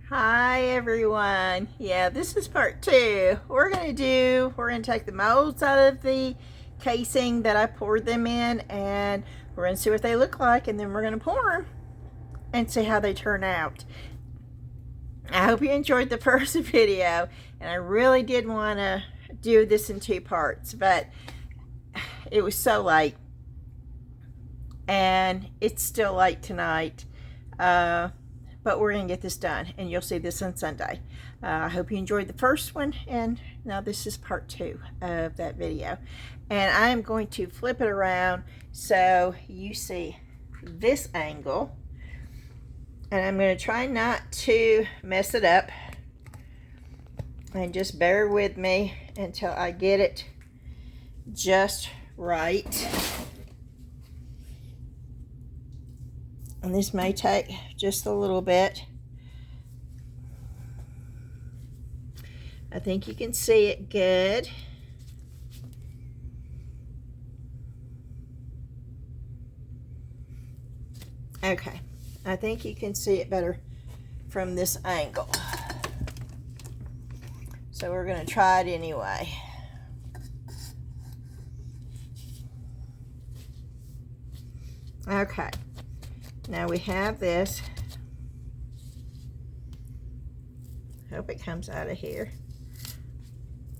Hi everyone. Yeah, this is part two. We're gonna take the molds out of the casing that I poured them in, and we're gonna see what they look like, and then we're gonna pour them and see how they turn out. I hope you enjoyed the first video, and I really did want to do this in two parts, but it was so late, and it's still late tonight. But we're going to get this done, and you'll see this on Sunday. I hope you enjoyed the first one, and now this is part two of that video. And I am going to flip it around so you see this angle. And I'm going to try not to mess it up. And just bear with me until I get it just right. And this may take just a little bit. I think you can see it good. Okay, I think you can see it better from this angle. So we're going to try it anyway. Okay. Now we have this. Hope it comes out of here.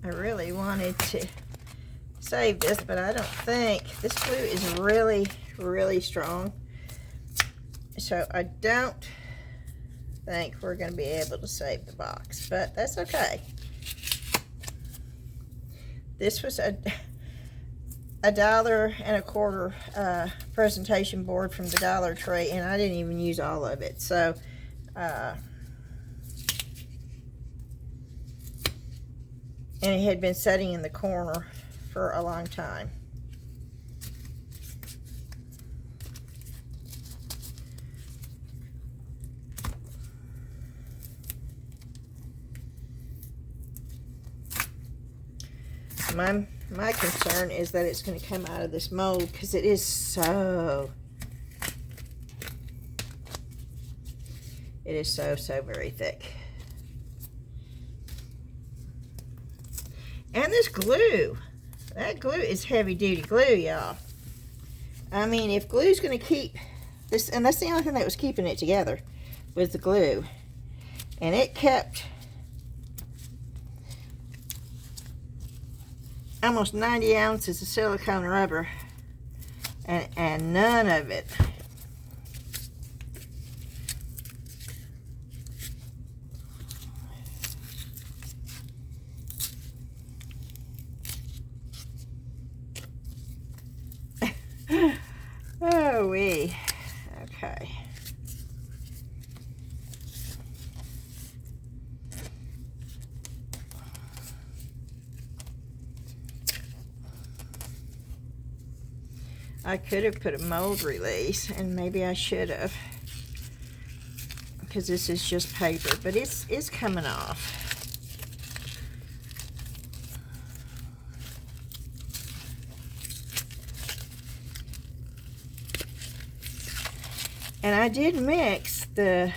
I really wanted to save this, but I don't think this glue is really strong. So I don't think we're going to be able to save the box, but that's okay. This was a $1.25 presentation board from the Dollar Tree, and I didn't even use all of it. So and it had been sitting in the corner for a long time. My concern is that it's going to come out of this mold, because it is so very thick. And this glue, that glue is heavy duty glue, y'all. I mean, if glue's going to keep this, and that's the only thing that was keeping it together, was the glue. And it kept almost 90 ounces of silicone rubber, and none of it oh wee. Okay. I could have put a mold release, and maybe I should have, because this is just paper, but it's coming off. And I did mix the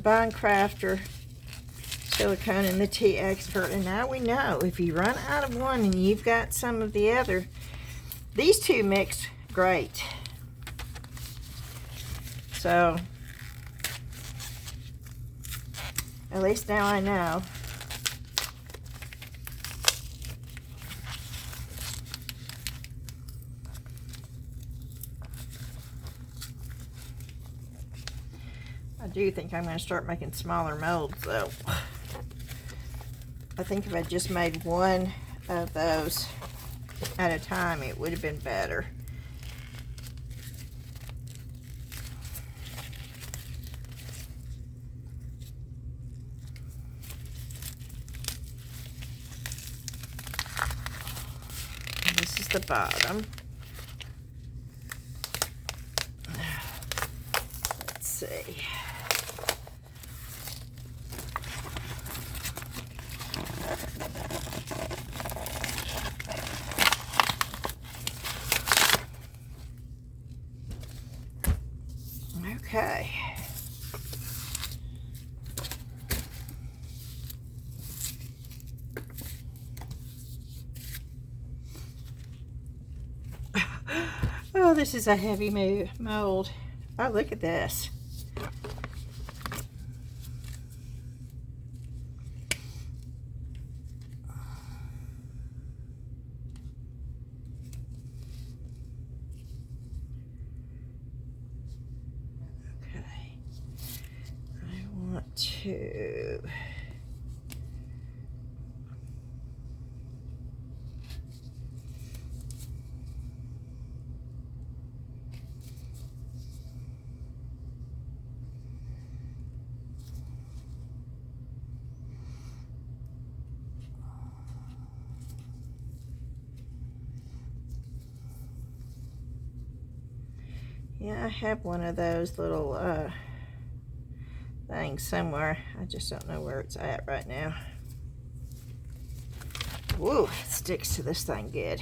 Bond Crafter silicone and the Tea Expert, and now we know if you run out of one and you've got some of the other, these two mix great. So at least now I know. I do think I'm going to start making smaller molds, though. I think if I just made one of those at a time, it would have been better. And this is the bottom. Let's see. Okay. Oh, this is a heavy mold. Oh, look at this. Okay. I want to... Yeah, I have one of those little things somewhere. I just don't know where it's at right now. Woo, it sticks to this thing good.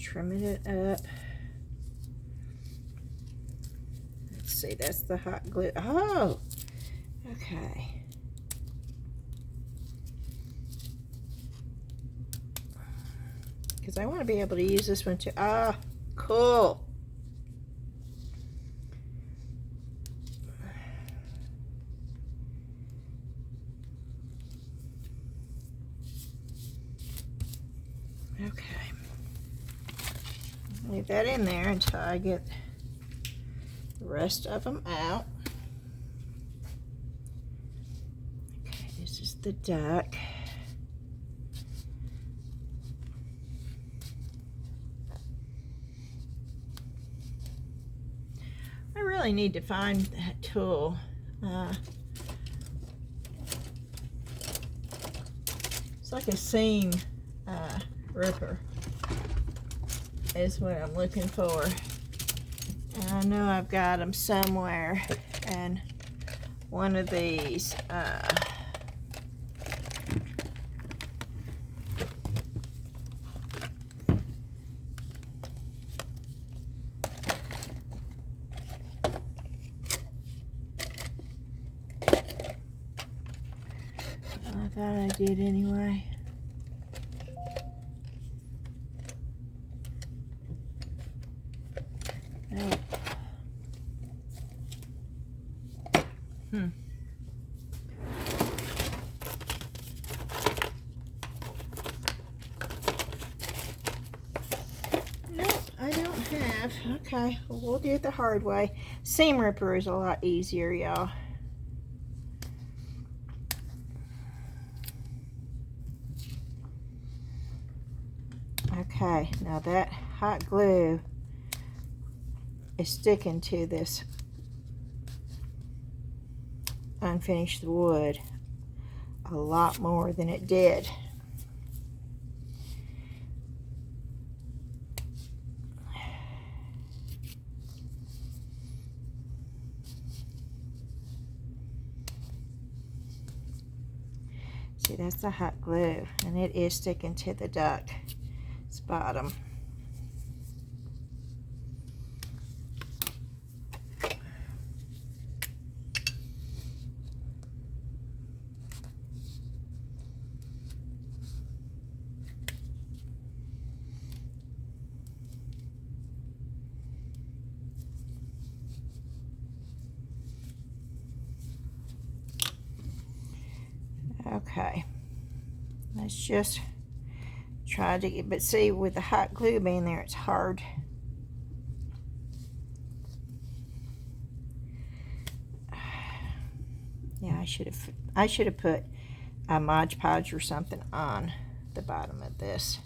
Trimming it up. Let's see, that's the hot glue. Oh, okay. Because I want to be able to use this one too. Ah, cool. Okay. Leave that in there until I get the rest of them out. Okay, this is the duck. I really need to find that tool. It's like a seam ripper is what I'm looking for. And I know I've got them somewhere. And one of these I thought I did anyway. Nope. Nope, I don't have. Okay, well, we'll do it the hard way. Seam ripper is a lot easier, y'all. Okay, now that hot glue is sticking to this unfinished wood a lot more than it did. See, that's the hot glue, and it is sticking to the duck's bottom. Okay, let's just try to get, but see, with the hot glue being there, it's hard. Yeah, I should have put a Mod Podge or something on the bottom of this.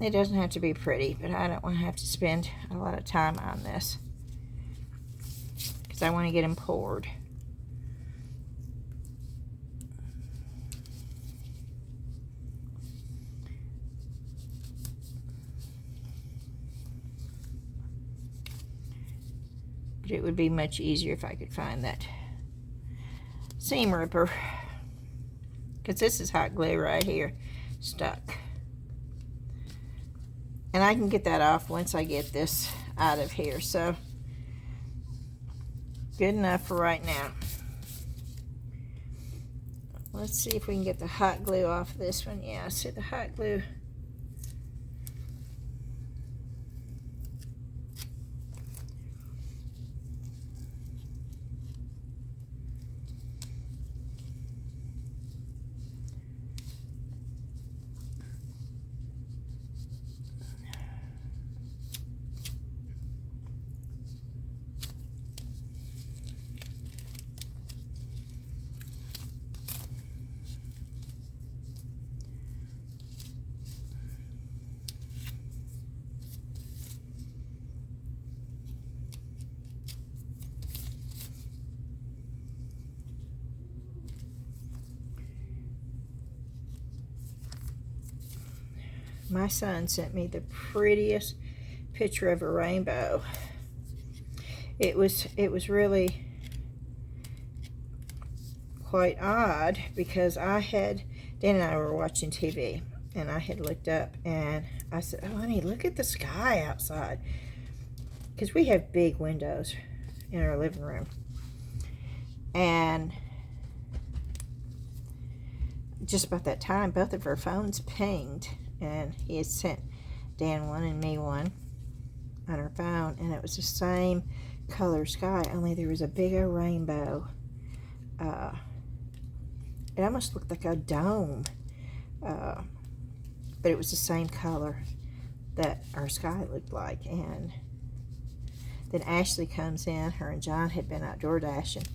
It doesn't have to be pretty, but I don't want to have to spend a lot of time on this because I want to get them poured. But it would be much easier if I could find that seam ripper, because this is hot glue right here stuck. And I can get that off once I get this out of here. So, good enough for right now. Let's see if we can get the hot glue off this one. Yeah, see the hot glue. My son sent me the prettiest picture of a rainbow. It was really quite odd because Dan and I were watching TV and I had looked up and I said, "Oh, honey, look at the sky outside." Because we have big windows in our living room. And just about that time, both of our phones pinged. And he had sent Dan one and me one on our phone, and it was the same color sky, only there was a bigger rainbow. It almost looked like a dome, but it was the same color that our sky looked like. And then Ashley comes in. Her and John had been outdoor dashing,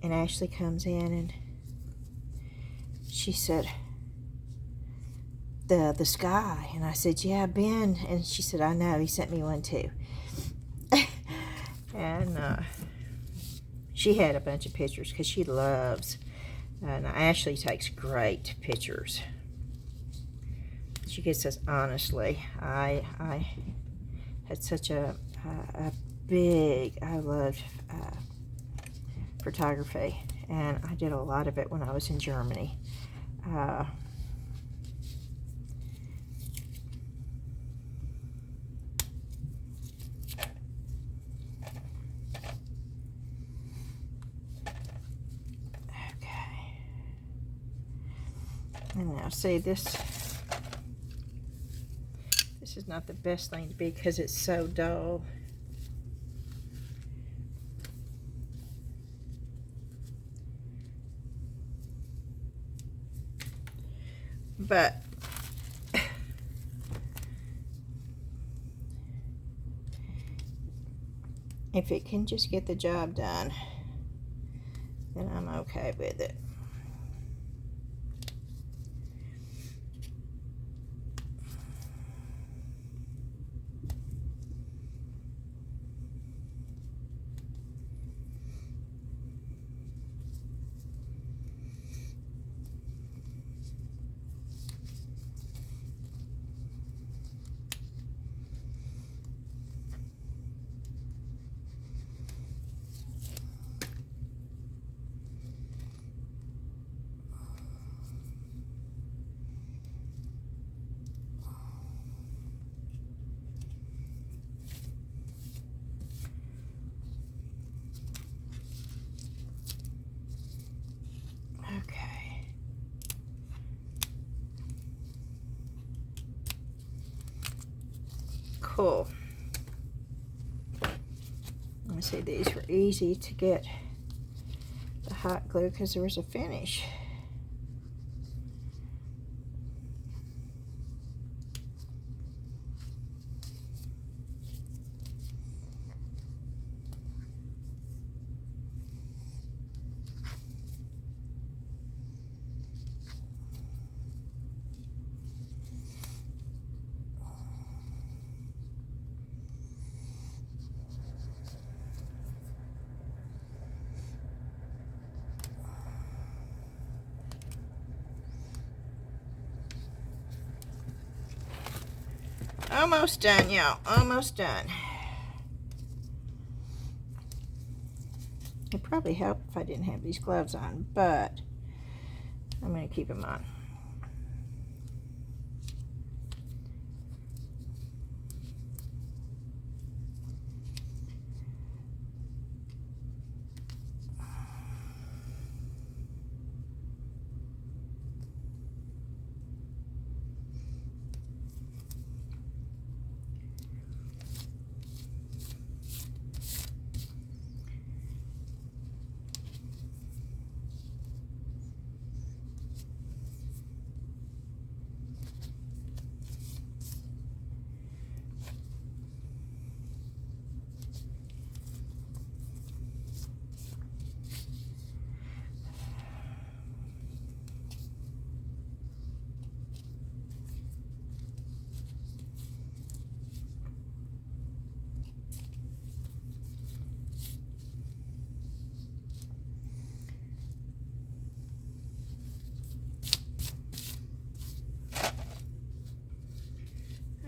and Ashley comes in and she said, the sky. And I said, "Yeah, Ben." And she said, "I know, he sent me one too." And she had a bunch of pictures because she loves, and Ashley takes great pictures. She gets us, honestly, I had such a big, I loved photography, and I did a lot of it when I was in Germany. And now see, this is not the best thing to be because it's so dull. But if it can just get the job done, then I'm okay with it. pull. Let me see, these were easy to get the hot glue because there was a finish. Almost done, y'all. Almost done. It'd probably help if I didn't have these gloves on, but I'm going to keep them on.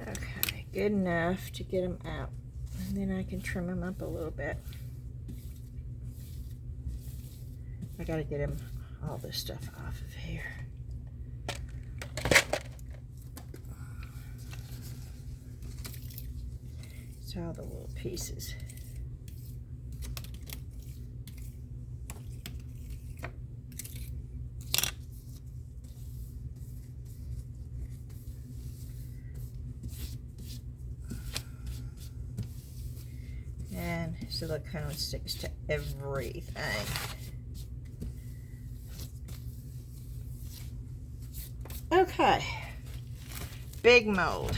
Okay, good enough to get them out. And then I can trim them up a little bit. I gotta get them all this stuff off of here. It's all the little pieces. And silicone sticks to everything. Okay, big mold.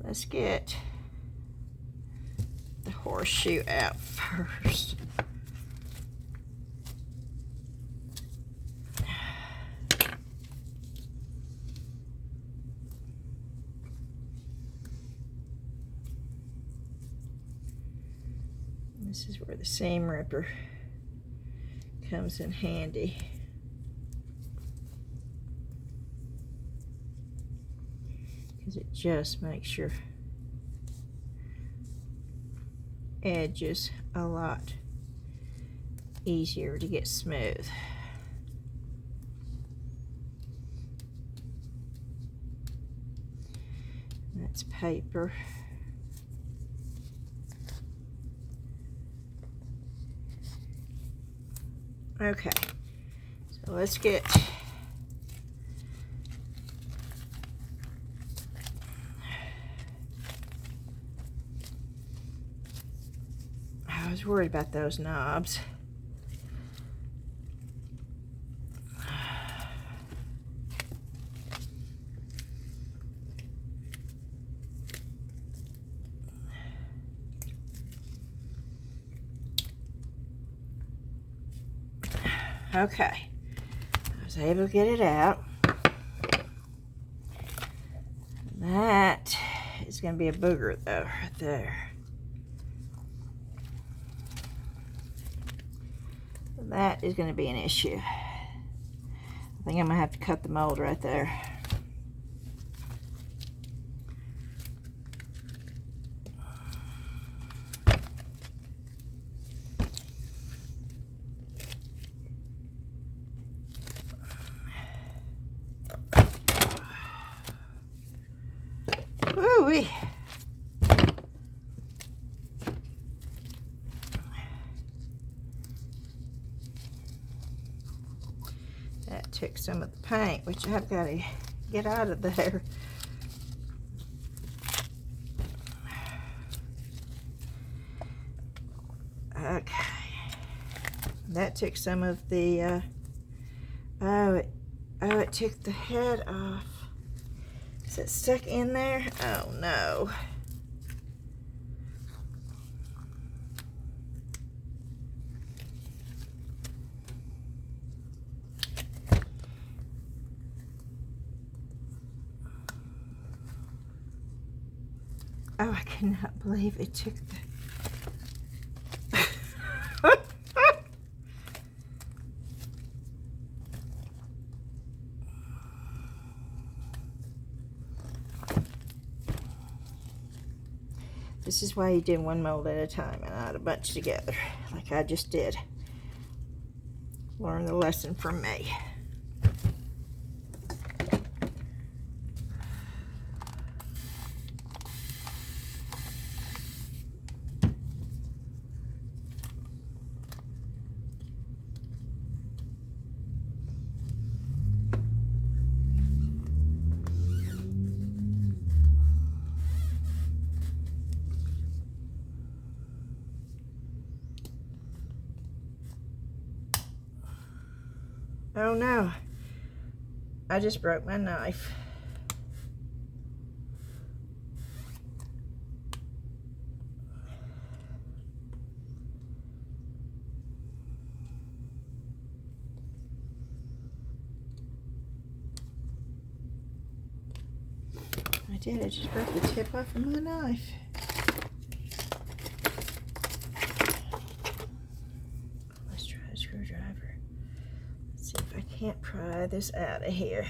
Let's get the horseshoe out first. This is where the seam ripper comes in handy. Because it just makes your edges a lot easier to get smooth. That's paper. Okay, so let's get I was worried about those knobs. Okay, I was able to get it out. That is going to be a booger though, right there. That is going to be an issue. I think I'm going to have to cut the mold right there. Woo-wee. That took some of the paint, which I've got to get out of there. Okay. That took some of the, it took the head off. Is it stuck in there? Oh no. Oh, I cannot believe it took the... This is why you do one mold at a time and not a bunch together, like I just did. Learn the lesson from me. Oh no, I just broke my knife. I did, I just broke the tip off of my knife. Let's try a screwdriver. Let's see if I can't pry this out of here.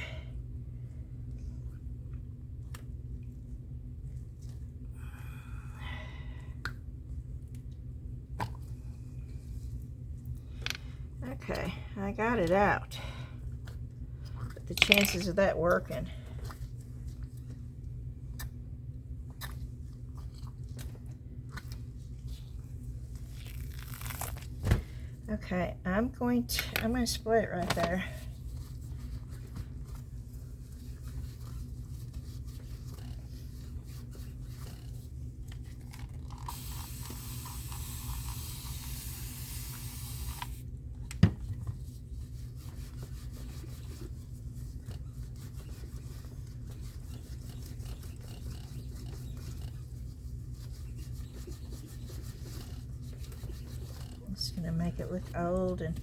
Okay, I got it out. But the chances of that working. Okay, I'm going to split it right there. It's going to make it look old and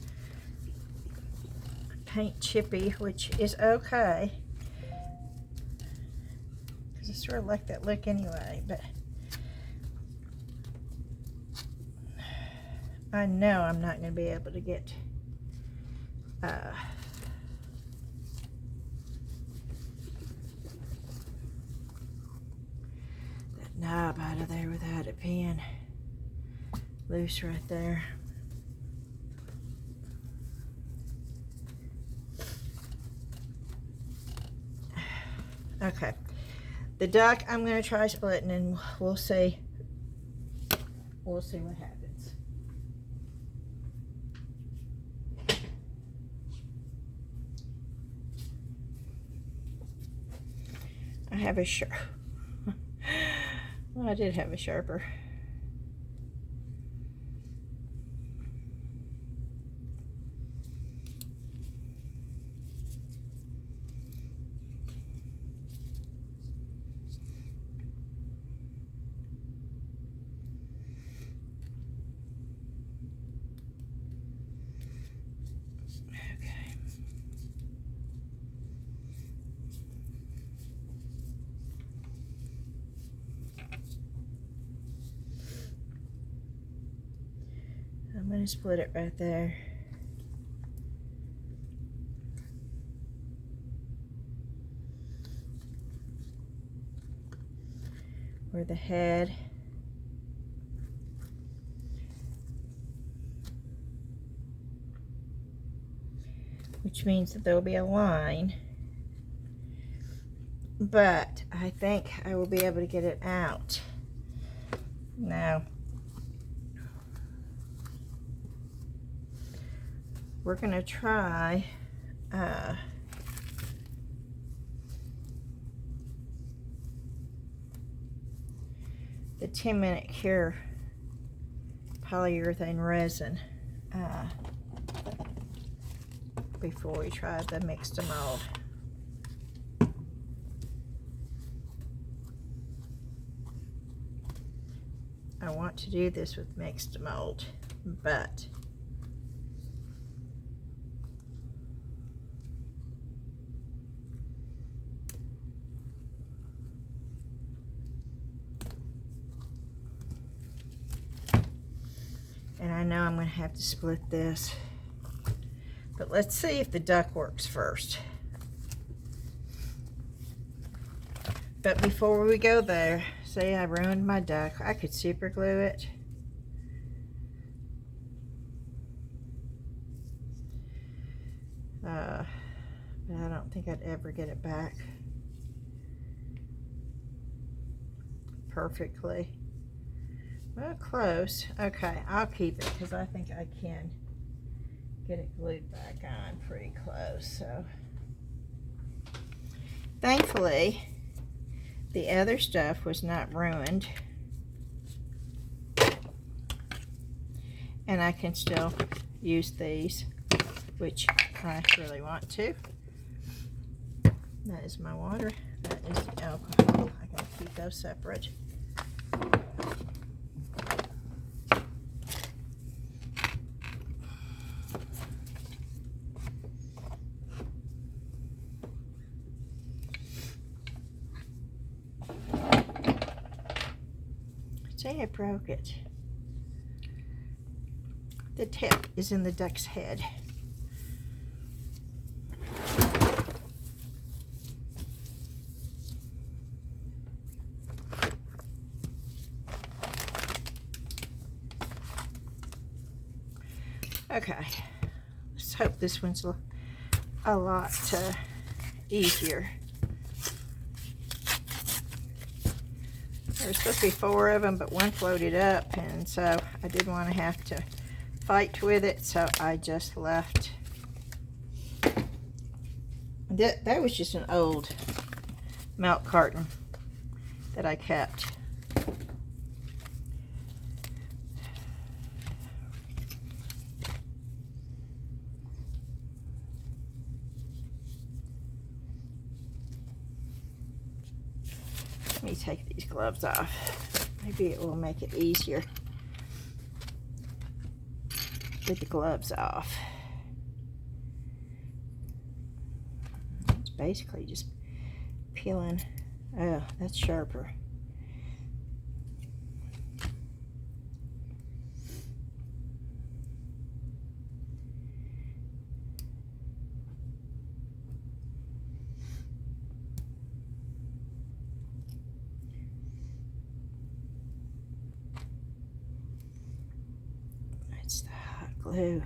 paint chippy, which is okay, because I sort of like that look anyway, but I know I'm not going to be able to get that knob out of there without it being loose right there. Okay, the duck I'm going to try splitting, and we'll see what happens. I have a well, I did have a sharper. I'm going to split it right there. Where the head which means that there will be a line, but I think I will be able to get it out. Now, we're going to try the 10-minute Cure polyurethane resin before we try the mix to mold. I want to do this with mix to mold, but and I know I'm going to have to split this, but let's see if the duck works first. But before we go there, see, I ruined my duck. I could super glue it. But I don't think I'd ever get it back perfectly. Well, close. Okay, I'll keep it because I think I can get it glued back on pretty close. So, thankfully, the other stuff was not ruined, and I can still use these, which I really want to. That is my water. That is the alcohol. I gotta keep those separate. See, I broke it. The tip is in the duck's head. Okay, let's hope this one's a lot easier. There were supposed to be 4 of them, but one floated up, and so I didn't want to have to fight with it, so I just left. That was just an old milk carton that I kept. Let me take these gloves off. Maybe it will make it easier with the gloves off. It's basically just peeling. Oh, that's sharper. It's the hot glue.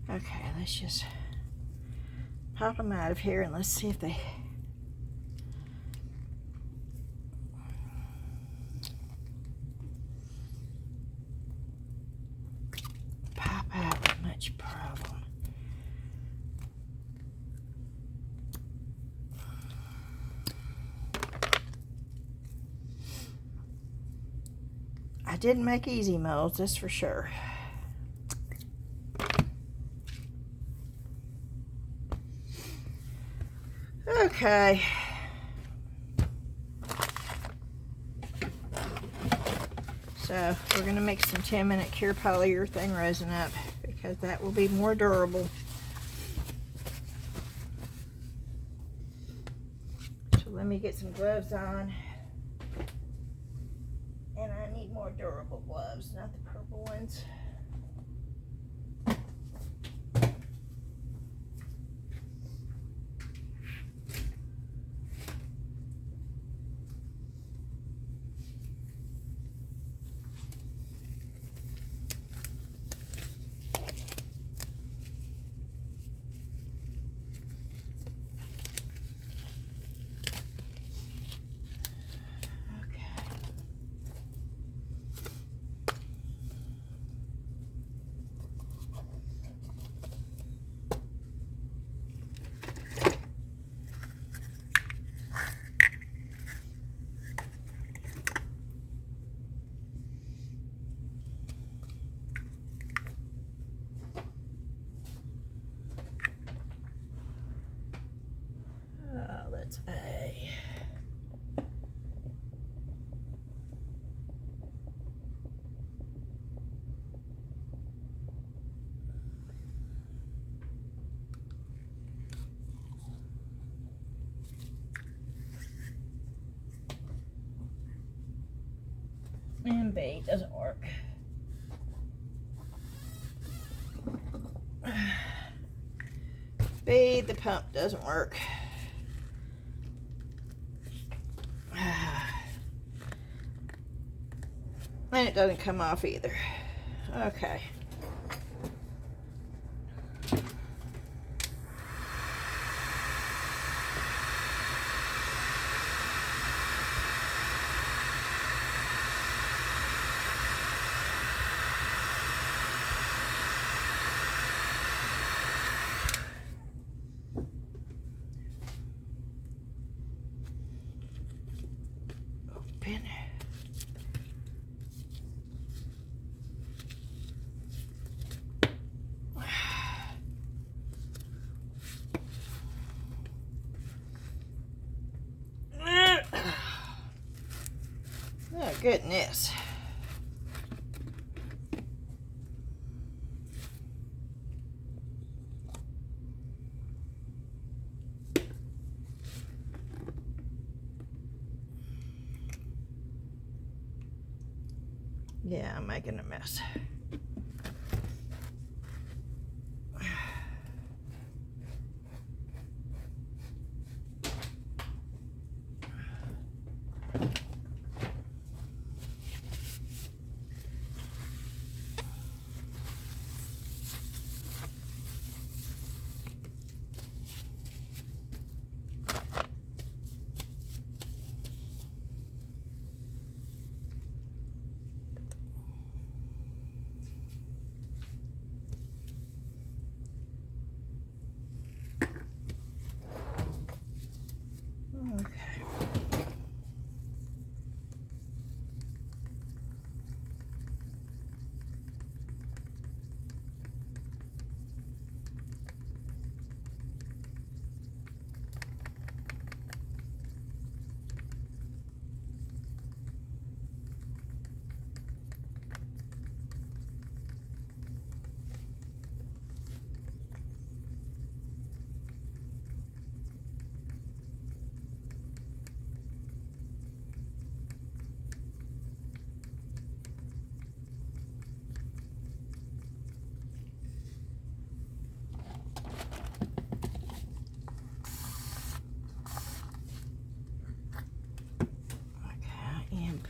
Okay, let's just pop them out of here and let's see if they much problem. I didn't make easy molds, that's for sure. Okay. So we're going to mix some 10-minute Cure Polyurethane Resin up because that will be more durable. So let me get some gloves on. And I need more durable gloves, not the purple ones. That's A. And B doesn't work. B, the pump doesn't work. And it doesn't come off either. Okay. Open. Oh, goodness. Yeah, I'm making a mess.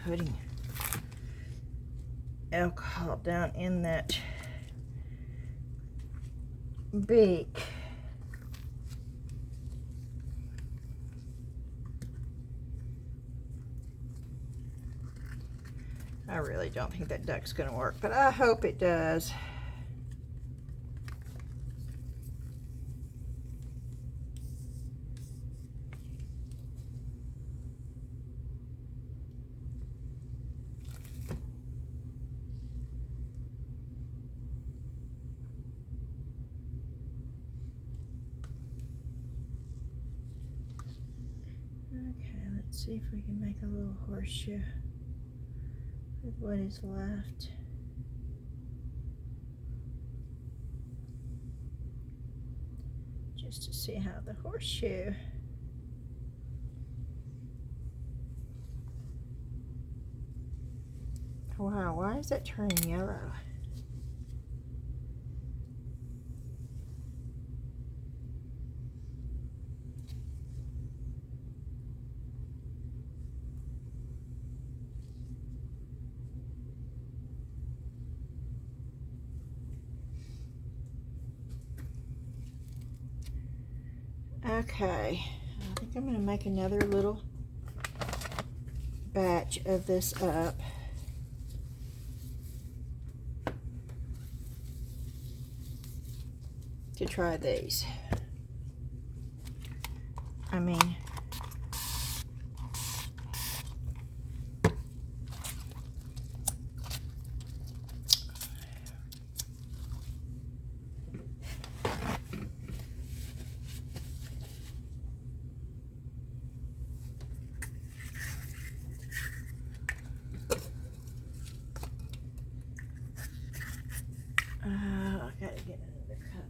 Putting alcohol down in that beak. I really don't think that duck's going to work, but I hope it does. Let's see if we can make a little horseshoe with what is left. Just to see how the horseshoe. Wow, why is that turning yellow? Okay, I think I'm going to make another little batch of this up. To try these. I mean, I gotta get another cup.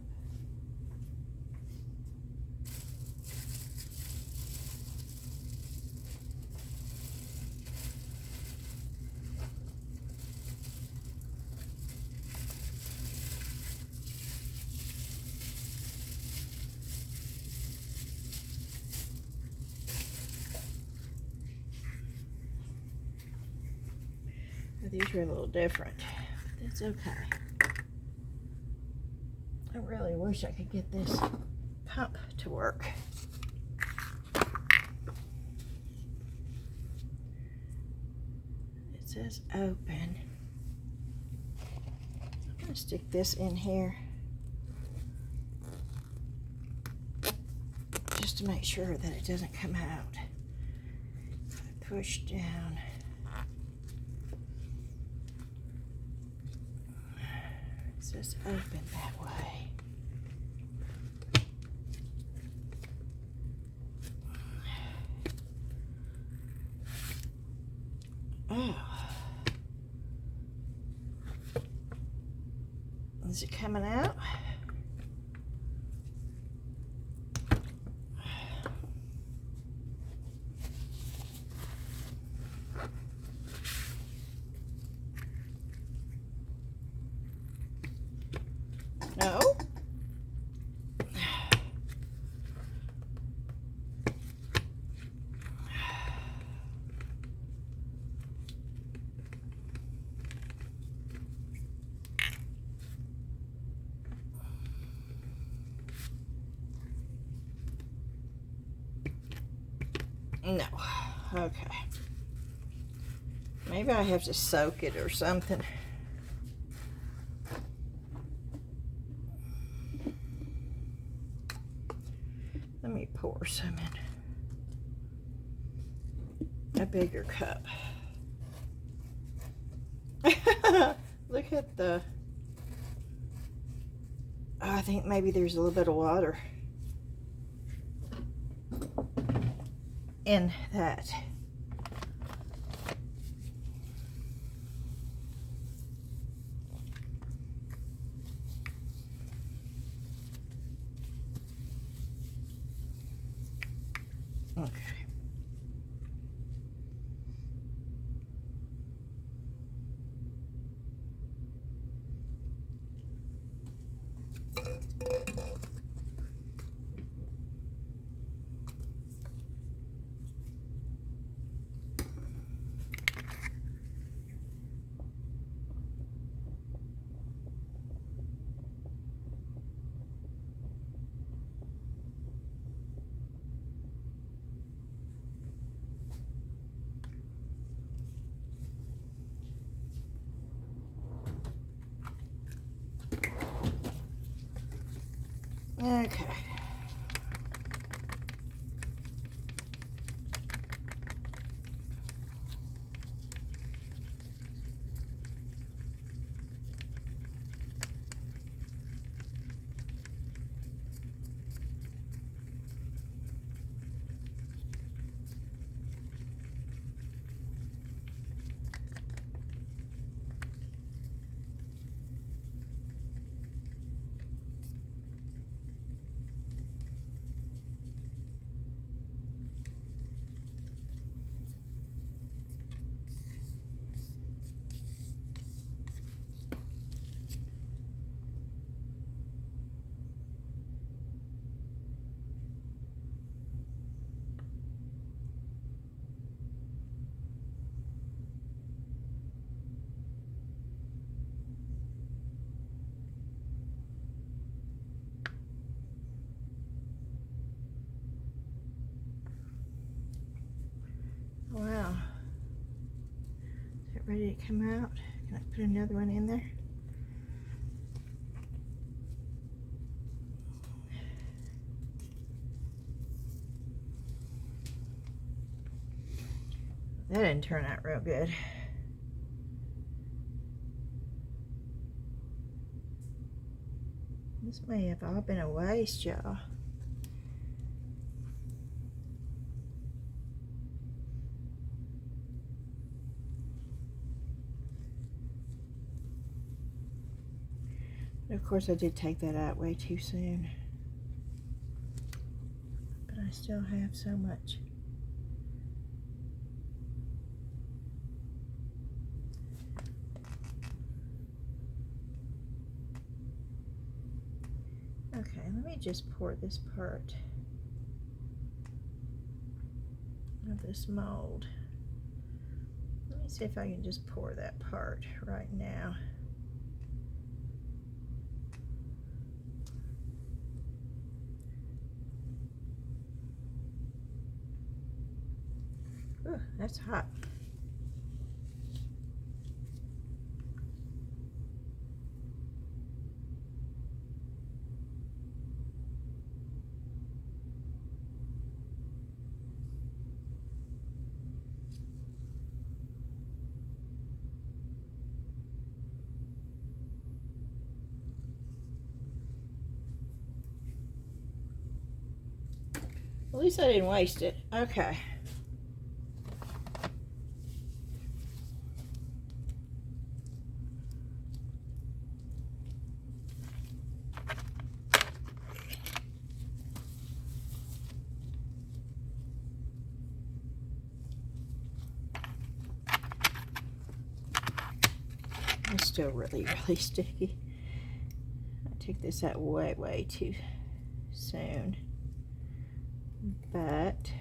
These are a little different, but that's okay. I really wish I could get this pump to work. It says open. I'm going to stick this in here just to make sure that it doesn't come out. Push down. Just open that way. Oh. Is it coming out? No. No. Okay. Maybe I have to soak it or something. Let me pour some in a bigger cup. Look at the... Oh, I think maybe there's a little bit of water in that. Okay. Okay. Did it come out? Can I put another one in there? That didn't turn out real good. This may have all been a waste, y'all. Of course, I did take that out way too soon. But I still have so much. Okay, let me just pour this part of this mold. Let me see if I can just pour that part right now. Ooh, that's hot. At least I didn't waste it. Okay. It's still really sticky. I took this out way too soon. But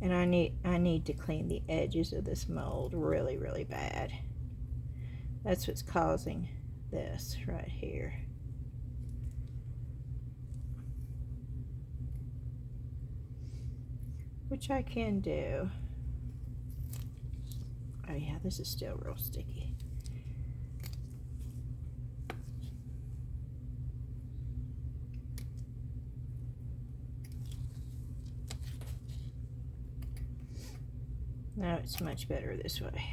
and I need to clean the edges of this mold really bad. That's what's causing this right here. Which I can do. Oh yeah, this is still real sticky. Now it's much better this way.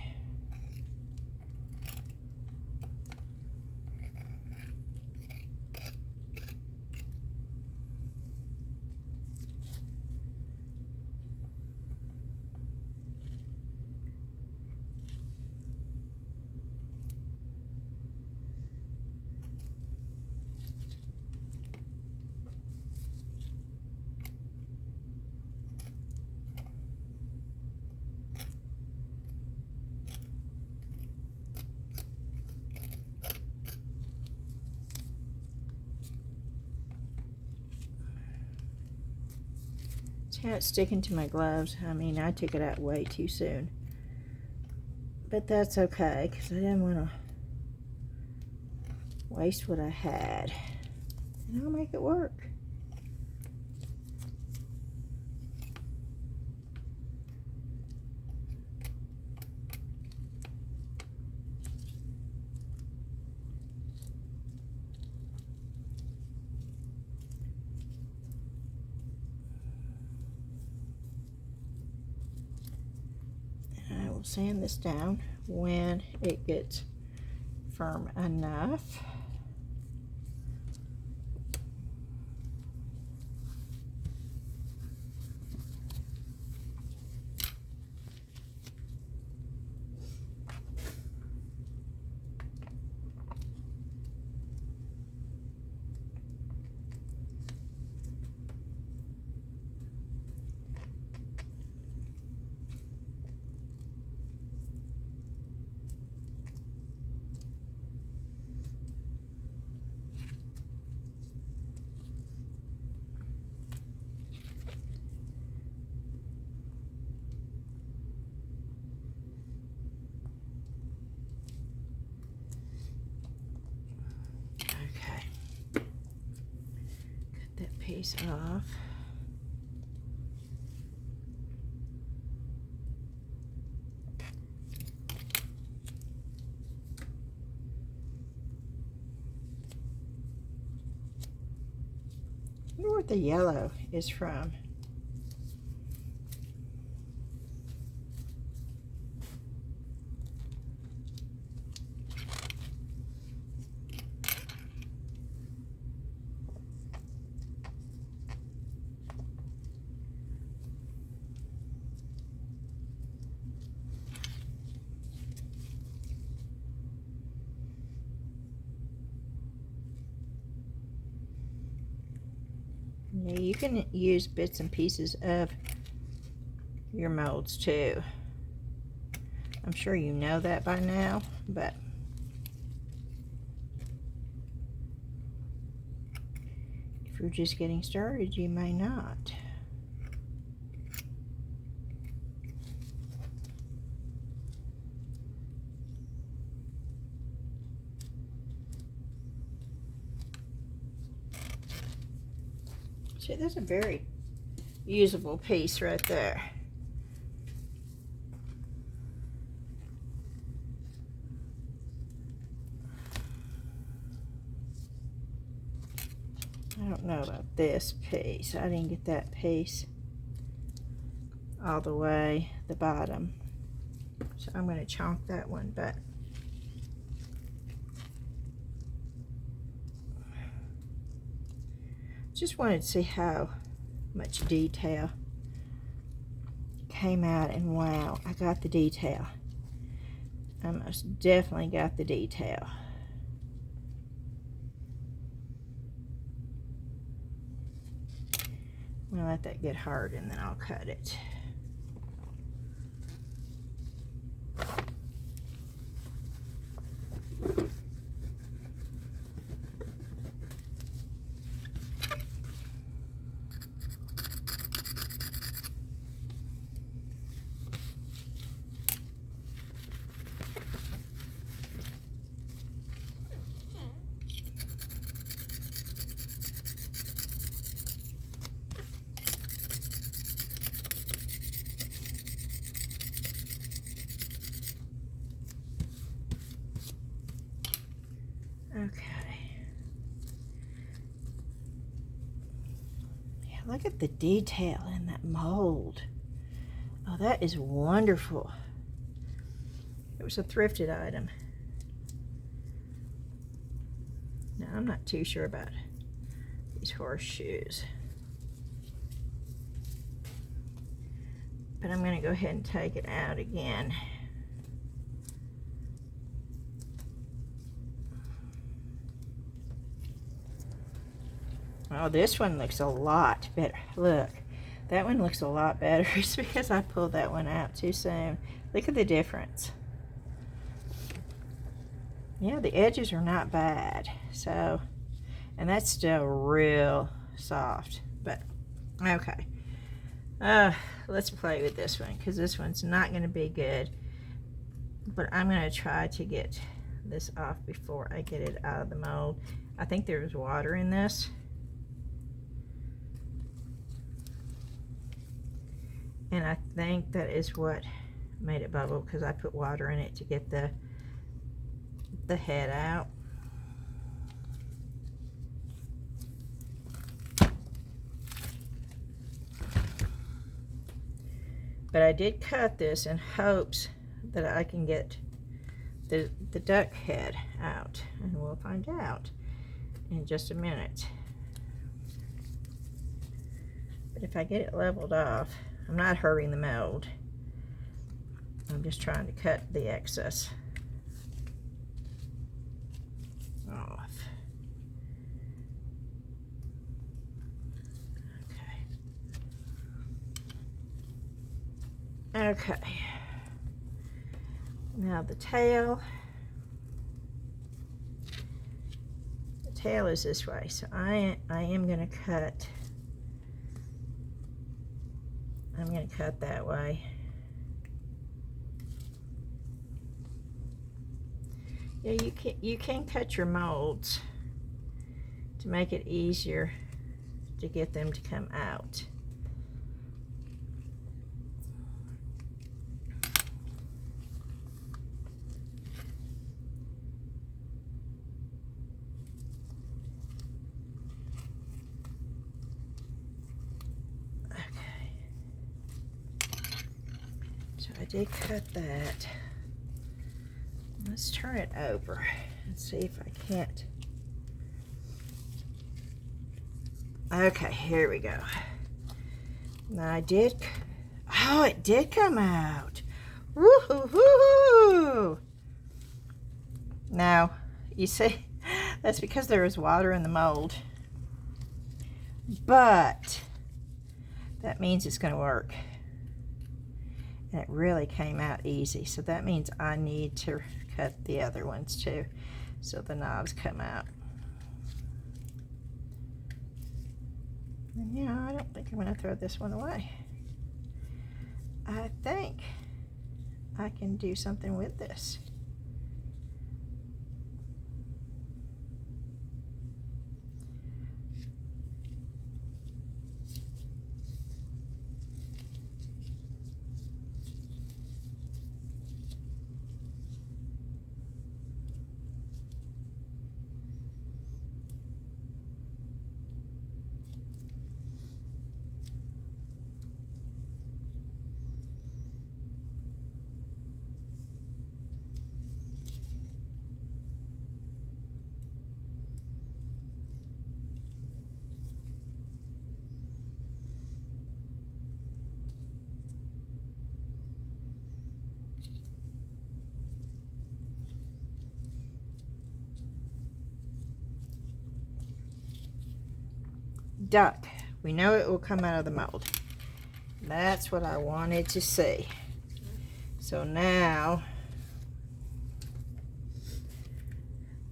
See how it's sticking to my gloves? I mean, I took it out way too soon. But that's okay, because I didn't want to waste what I had. And I'll make it work. Sand this down when it gets firm enough. Piece off. wonder what the yellow is from. Yeah, you can use bits and pieces of your molds too. I'm sure you know that by now, but if you're just getting started, you may not. See, that's a very usable piece right there. I don't know about this piece. I didn't get that piece all the way the bottom, so I'm going to chonk that one, but just wanted to see how much detail came out, and wow, I got the detail. I most definitely got the detail. I'm going to let that get hard and then I'll cut it. Okay. Yeah, look at the detail in that mold. Oh, that is wonderful. It was a thrifted item. Now, I'm not too sure about these horseshoes, but I'm going to go ahead and take it out again. Oh, this one looks a lot better. Look, that one looks a lot better. It's because I pulled that one out too soon. Look at the difference. Yeah, the edges are not bad. So, and that's still real soft. But, okay. Let's play with this one, because this one's not going to be good. But I'm going to try to get this off before I get it out of the mold. I think there's water in this. And I think that is what made it bubble, because I put water in it to get the head out. But I did cut this in hopes that I can get the duck head out, and we'll find out in just a minute. But if I get it leveled off, I'm not hurting the mold. I'm just trying to cut the excess off. Okay. Okay. Now the tail. The tail is this way, so I am going to cut. I'm going to cut that way. Yeah, you can cut your molds to make it easier to get them to come out. did cut that. Let's turn it over and see if I can't. Okay, here we go. Now I did, oh, it did come out. Woo-hoo-hoo-hoo! Now, you see, that's because there is water in the mold. But that means it's going to work. And it really came out easy. So that means I need to cut the other ones too, so the knobs come out. And yeah, I don't think I'm going to throw this one away. I think I can do something with this. Duck. We know it will come out of the mold. That's what I wanted to see. So now,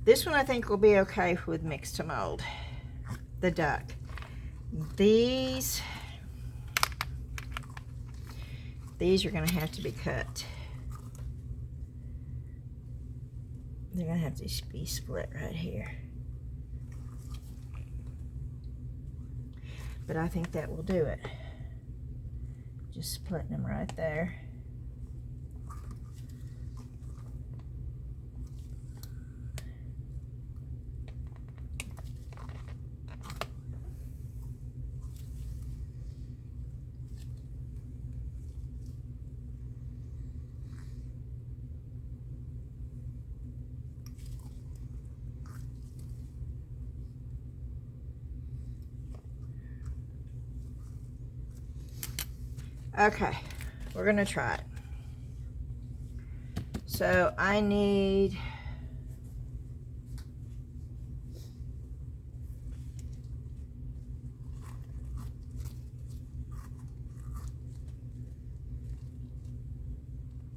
this one I think will be okay with mixed to mold. The duck. These are going to have to be cut. They're going to have to be split right here. But I think that will do it. Just splitting them right there. Okay, we're gonna try it. So I need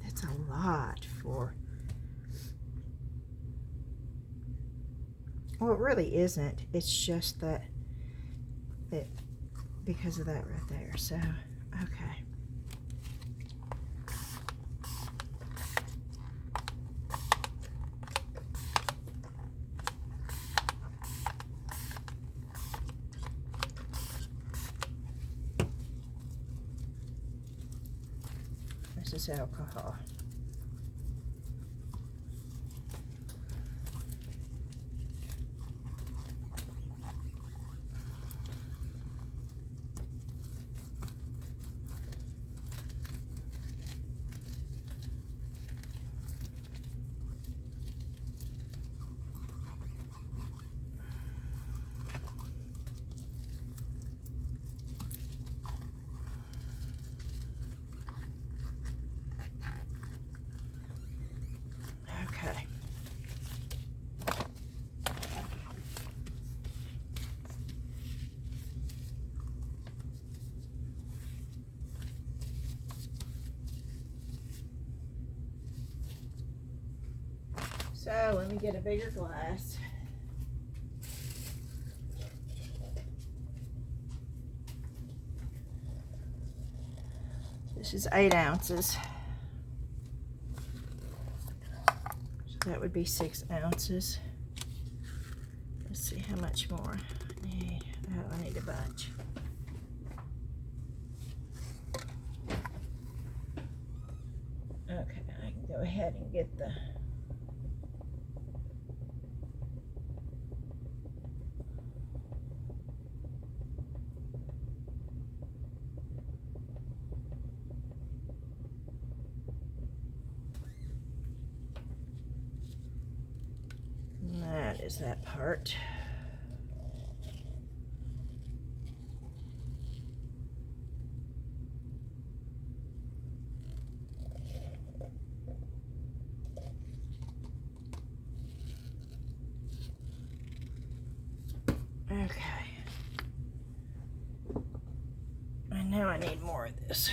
that's a lot for, well, it really isn't. It's just that because of that right there. So okay. This is alcohol. Okay. So let me get a bigger glass. This is 8 ounces. So that would be 6 ounces. Let's see how much more I need. Oh, I need a bunch. Okay, I can go ahead and get the is that part. Okay. And now I need more of this.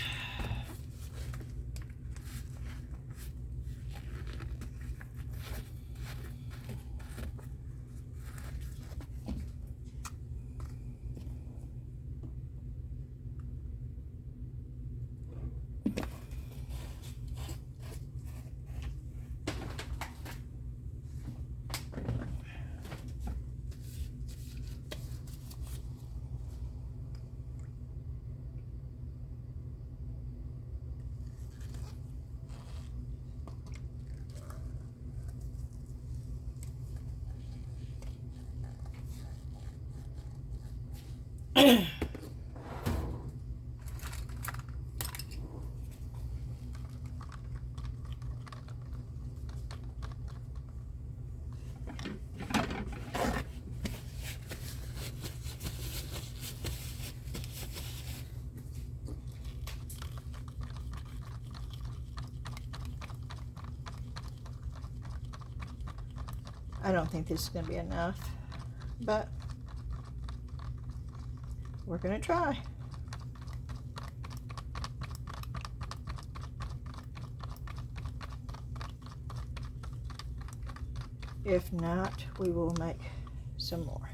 I don't think this is going to be enough, but we're going to try. If not, we will make some more.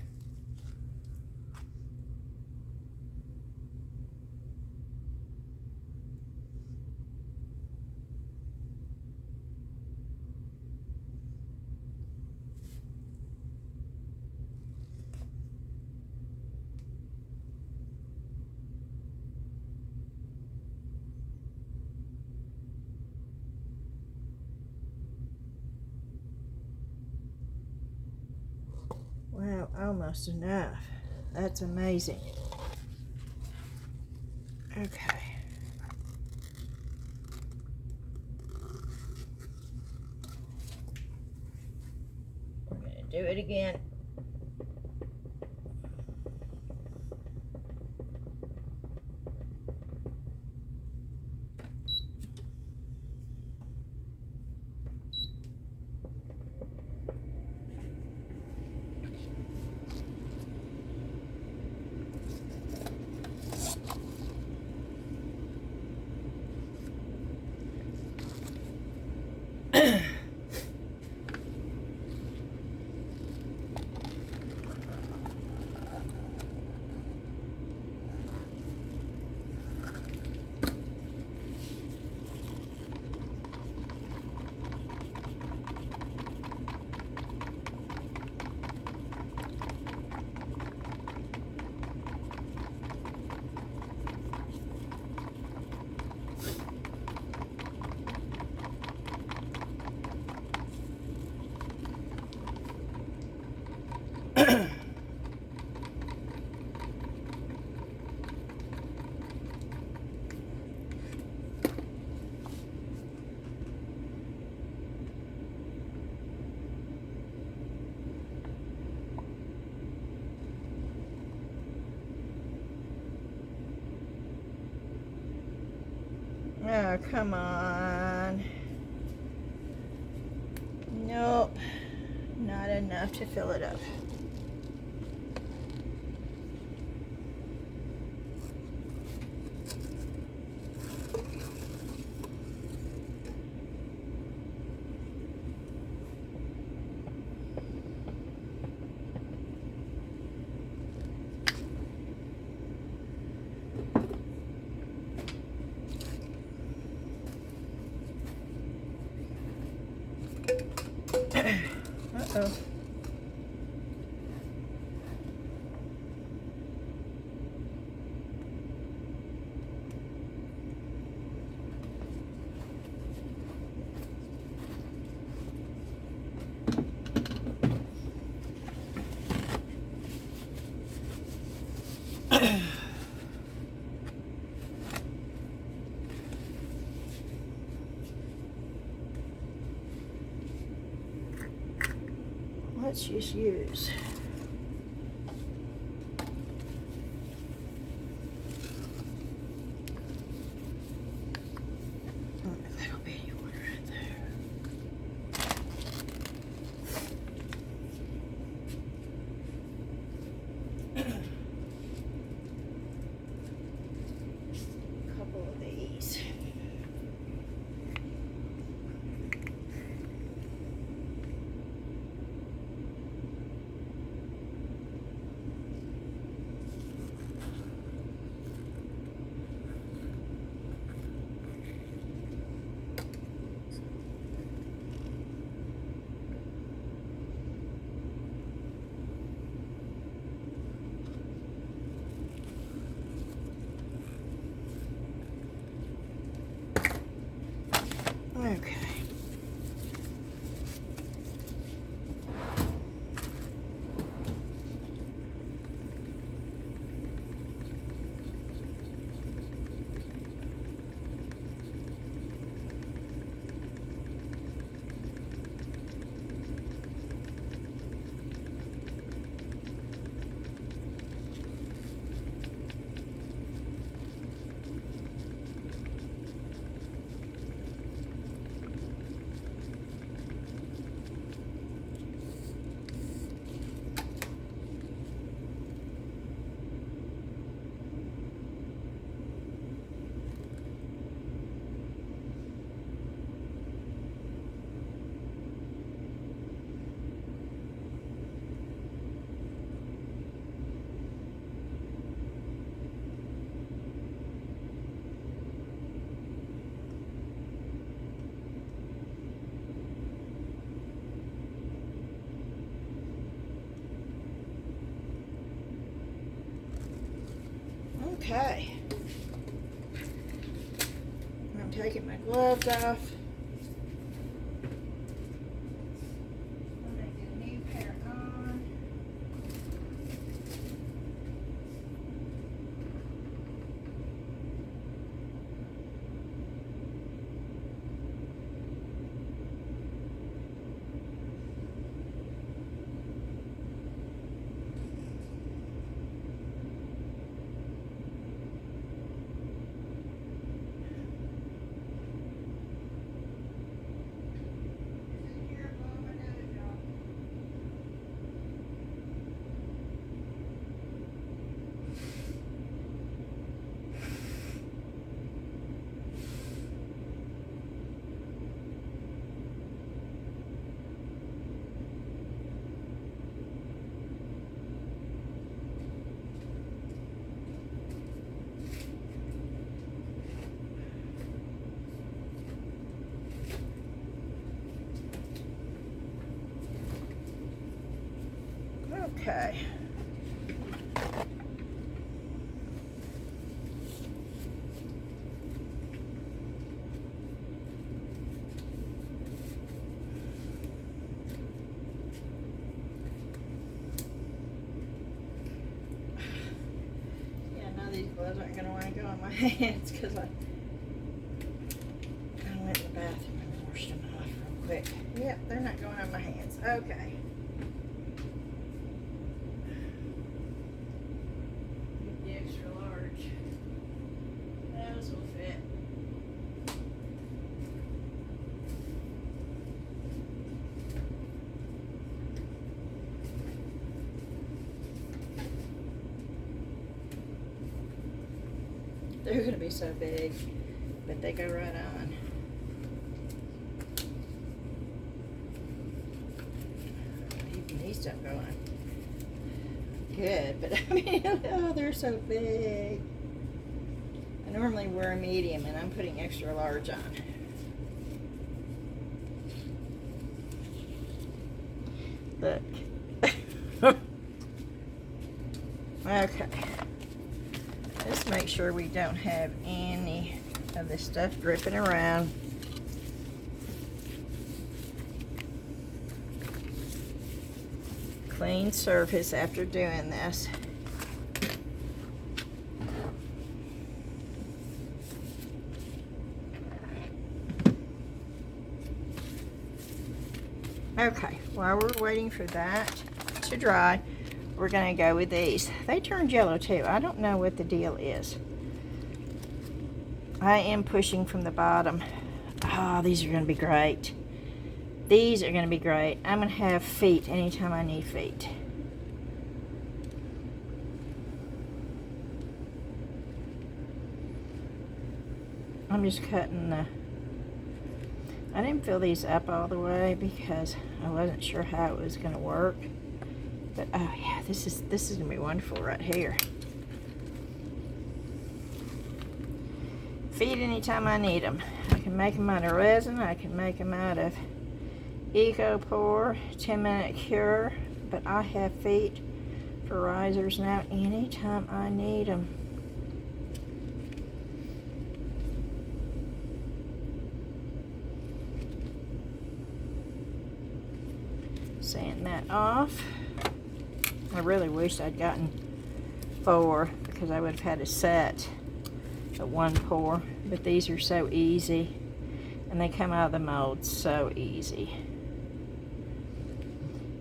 Wow, almost enough. That's amazing. Okay. We're going to do it again. Oh, come on. Nope. Not enough to fill it up. Uh-oh. Let's let's just use. That'll be one right there. A couple of these. Okay. Okay. I'm taking my gloves off. I'm going to get a new pair on. Okay. Yeah, none of these gloves aren't going to want to go on my hands because I went in the bathroom and washed them off real quick. Yep, they're not going on my hands. Okay. They're going to be so big, but they go right on. Even these don't go on. Good, but I mean, oh, they're so big. I normally wear a medium, and I'm putting extra large on. Look. Okay. Let's make sure we don't have any of this stuff dripping around. Clean surface after doing this. Okay, while we're waiting for that to dry, we're going to go with these. They turned yellow too. I don't know what the deal is. I am pushing from the bottom. Oh, these are going to be great. These are going to be great. I'm going to have feet anytime I need feet. I'm just cutting the... I didn't fill these up all the way because I wasn't sure how it was going to work. But oh yeah, this is going to be wonderful right here. Feed anytime I need them. I can make them out of resin. I can make them out of Eco Pour, 10-minute cure. But I have feet for risers now anytime I need them. Sand that off. I really wish I'd gotten 4 because I would have had a set of 1 pour, but these are so easy and they come out of the mold so easy.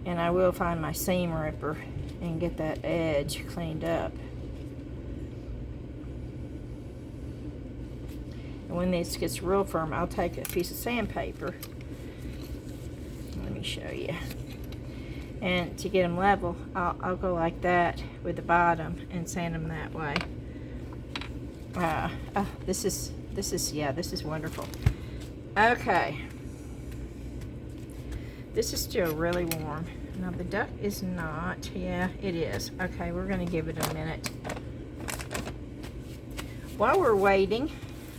And I will find my seam ripper and get that edge cleaned up. And when this gets real firm, I'll take a piece of sandpaper. Let me show you. And to get them level, I'll go like that with the bottom and sand them that way. Oh, this is wonderful. Okay. This is still really warm. Now the duck is not. Yeah, it is. Okay, we're going to give it a minute. While we're waiting,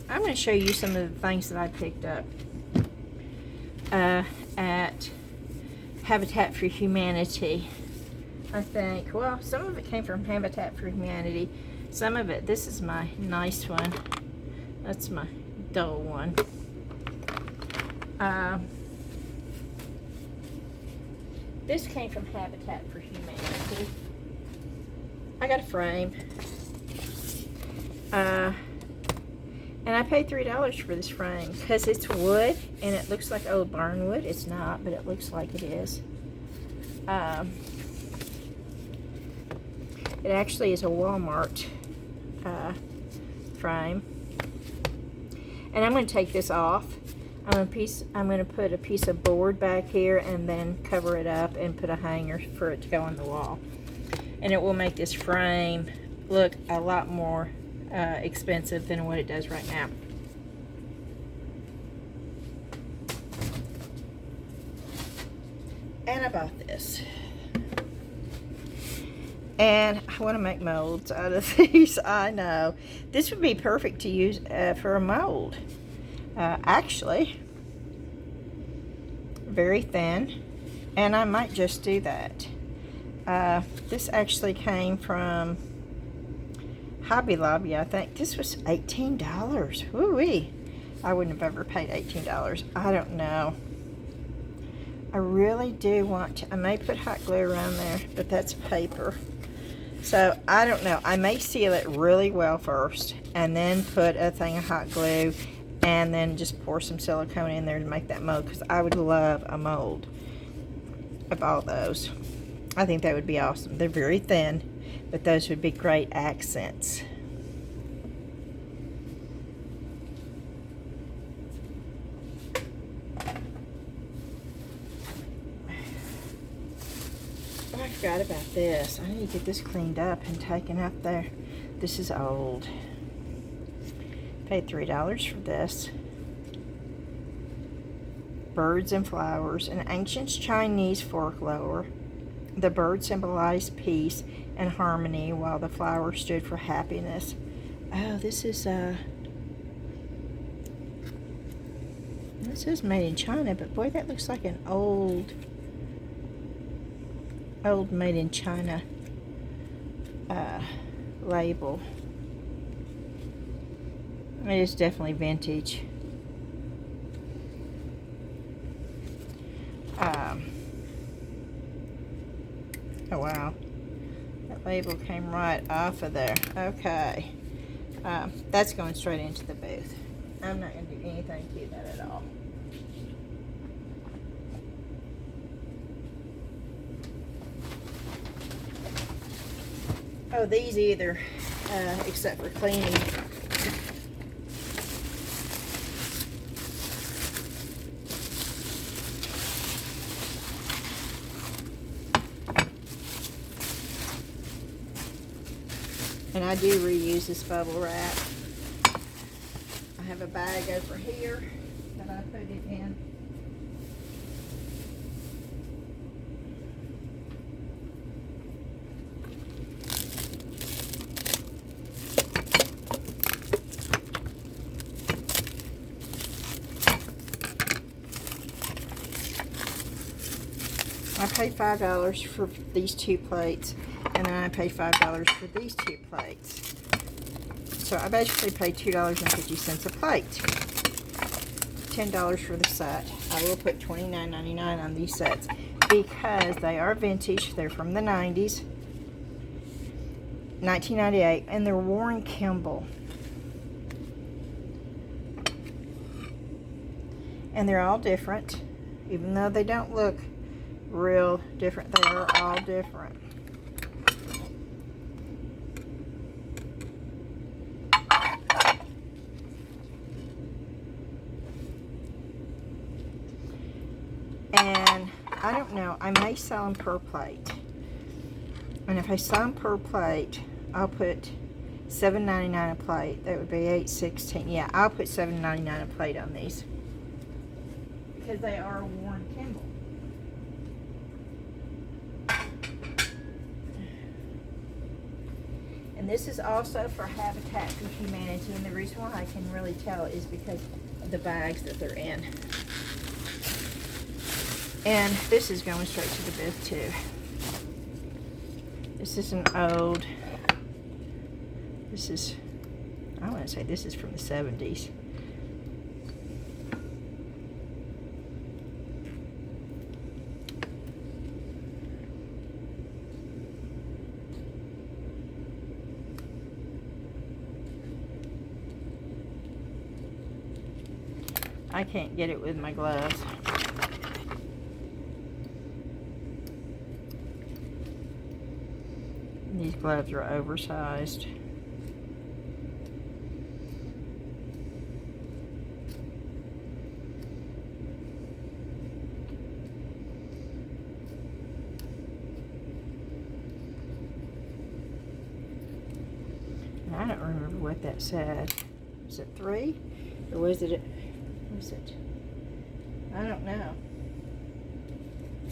I'm going to show you some of the things that I picked up at Habitat for Humanity. I think, well, some of it came from Habitat for Humanity. Some of it, this is my nice one. That's my dull one. This came from Habitat for Humanity. I got a frame. And I paid $3 for this frame because it's wood and it looks like old barn wood. It's not, but it looks like it is. It actually is a Walmart frame. And I'm going to take this off. I'm going to put a piece of board back here and then cover it up and put a hanger for it to go on the wall. And it will make this frame look a lot more expensive than what it does right now. And I bought this. And I want to make molds out of these. I know. This would be perfect to use for a mold. Actually, very thin. And I might just do that. This actually came from Hobby Lobby, I think. This was $18. Woo-wee. I wouldn't have ever paid $18. I don't know. I really do want to. I may put hot glue around there, but that's paper. So, I don't know. I may seal it really well first, and then put a thing of hot glue, and then just pour some silicone in there to make that mold, because I would love a mold of all those. I think that would be awesome. They're very thin, but those would be great accents. Oh, I forgot about this. I need to get this cleaned up and taken up there. This is old. Paid $3 for this. Birds and flowers. An ancient Chinese folklore. The bird symbolized peace and harmony, while the flower stood for happiness. Oh, this is this is made in China, but boy, that looks like an old made in China label. It is definitely vintage. Oh wow, that label came right off of there. Okay, that's going straight into the booth. I'm not going to do anything to that at all. Oh, these either, except for cleaning. And I do reuse this bubble wrap. I have a bag over here that I put it in. I paid $5 for these 2 plates, and then I paid $5 for these 2 plates. So I basically paid $2.50 a plate. $10 for the set. I will put $29.99 on these sets because they are vintage. They're from the 90s, 1998, and they're Warren Kimball. And they're all different, even though they don't look real different. They are all different. And I don't know, I may sell them per plate. And if I sell them per plate, I'll put $7.99 a plate. That would be $8.16. Yeah, I'll put $7.99 a plate on these because they are Warren Kimball. And this is also for Habitat for Humanity, and the reason why I can really tell is because of the bags that they're in. And this is going straight to the booth too. This is an old, this is, I want to say this is from the 70s. I can't get it with my gloves. These gloves are oversized. And I don't remember what that said. Was it 3? Or was it? I don't know.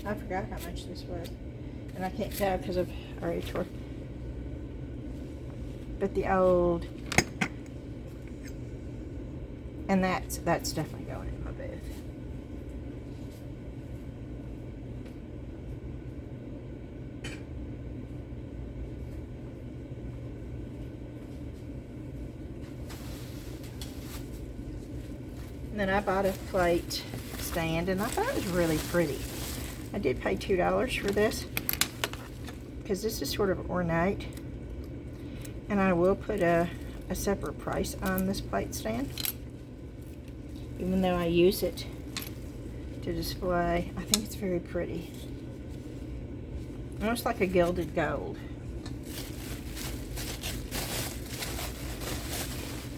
I forgot how much this was. And I can't tell because I've already tore. But the old, and that's definitely going in my booth. And then I bought a plate stand, and I thought it was really pretty. I did pay $2 for this because this is sort of ornate. And I will put a separate price on this plate stand, even though I use it to display. I think it's very pretty. Almost like a gilded gold.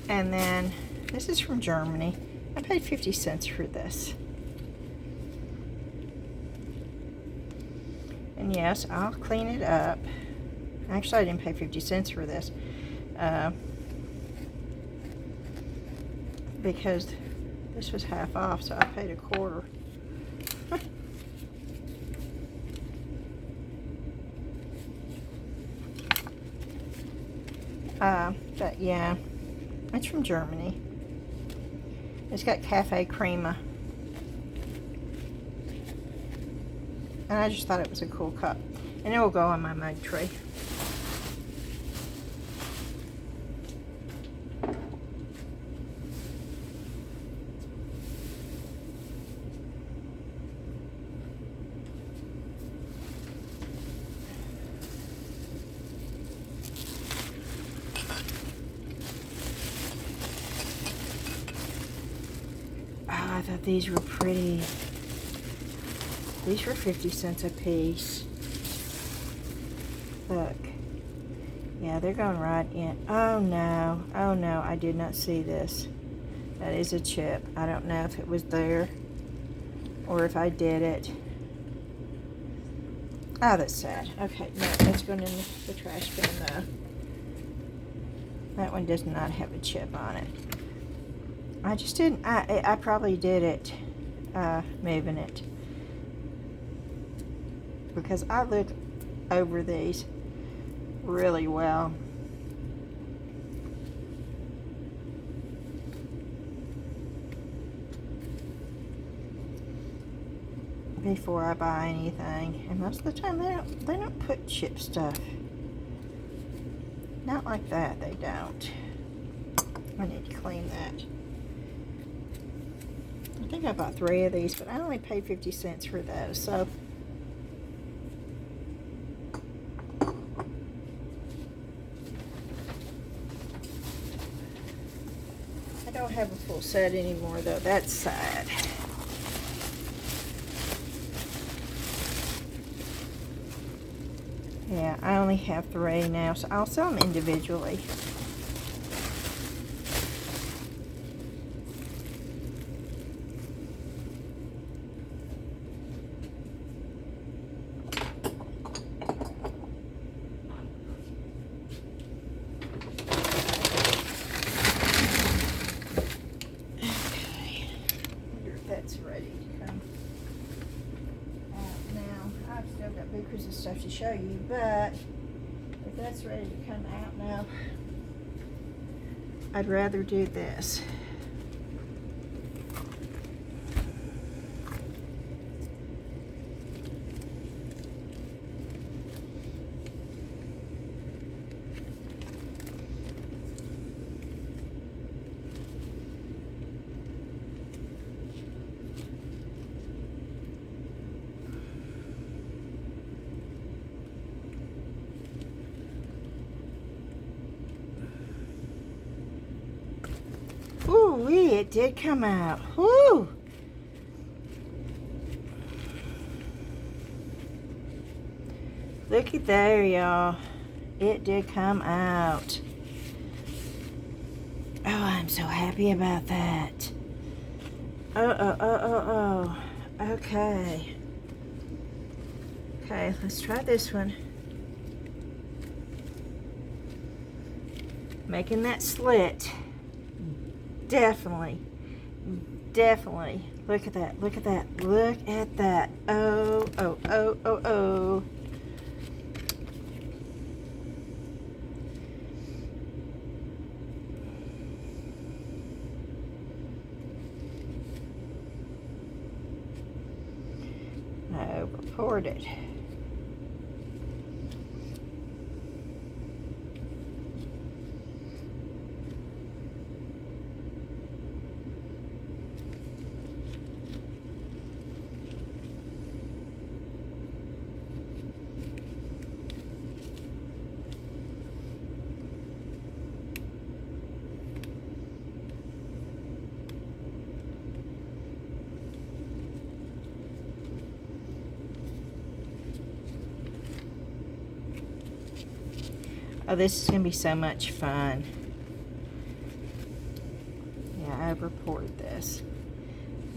And then this is from Germany. I paid 50 cents for this. And yes, I'll clean it up. Actually, I didn't pay 50 cents for this because this was half off, so I paid $0.25. But yeah, it's from Germany. It's got cafe crema. And I just thought it was a cool cup. And it will go on my mug tray. I thought these were pretty. These were 50 cents a piece. Look. Yeah, they're going right in. Oh no, I did not see this. That is a chip. I don't know if it was there or if I did it. Oh, that's sad. Okay, no, that's going in the trash bin though. That one does not have a chip on it. I just didn't, I probably did it, moving it. Because I look over these really well. Before I buy anything. And most of the time they don't put chip stuff. Not like that, they don't. I need to clean that. I think I bought 3 of these, but I only paid 50 cents for those, so I don't have a full set anymore though. That's sad. Yeah, I only have 3 now, so I'll sell them individually. Okay, wonder if that's ready to come out now. I've still got bookers and stuff to show you, but if that's ready to come out now, I'd rather do this. Ooh-wee, it did come out. Woo! Look at there, y'all. It did come out. Oh, I'm so happy about that. Oh. Okay. Okay, let's try this one. Making that slit. Definitely. Look at that. Look at that. Oh. I poured it. Oh, this is going to be so much fun. Yeah, I over poured this.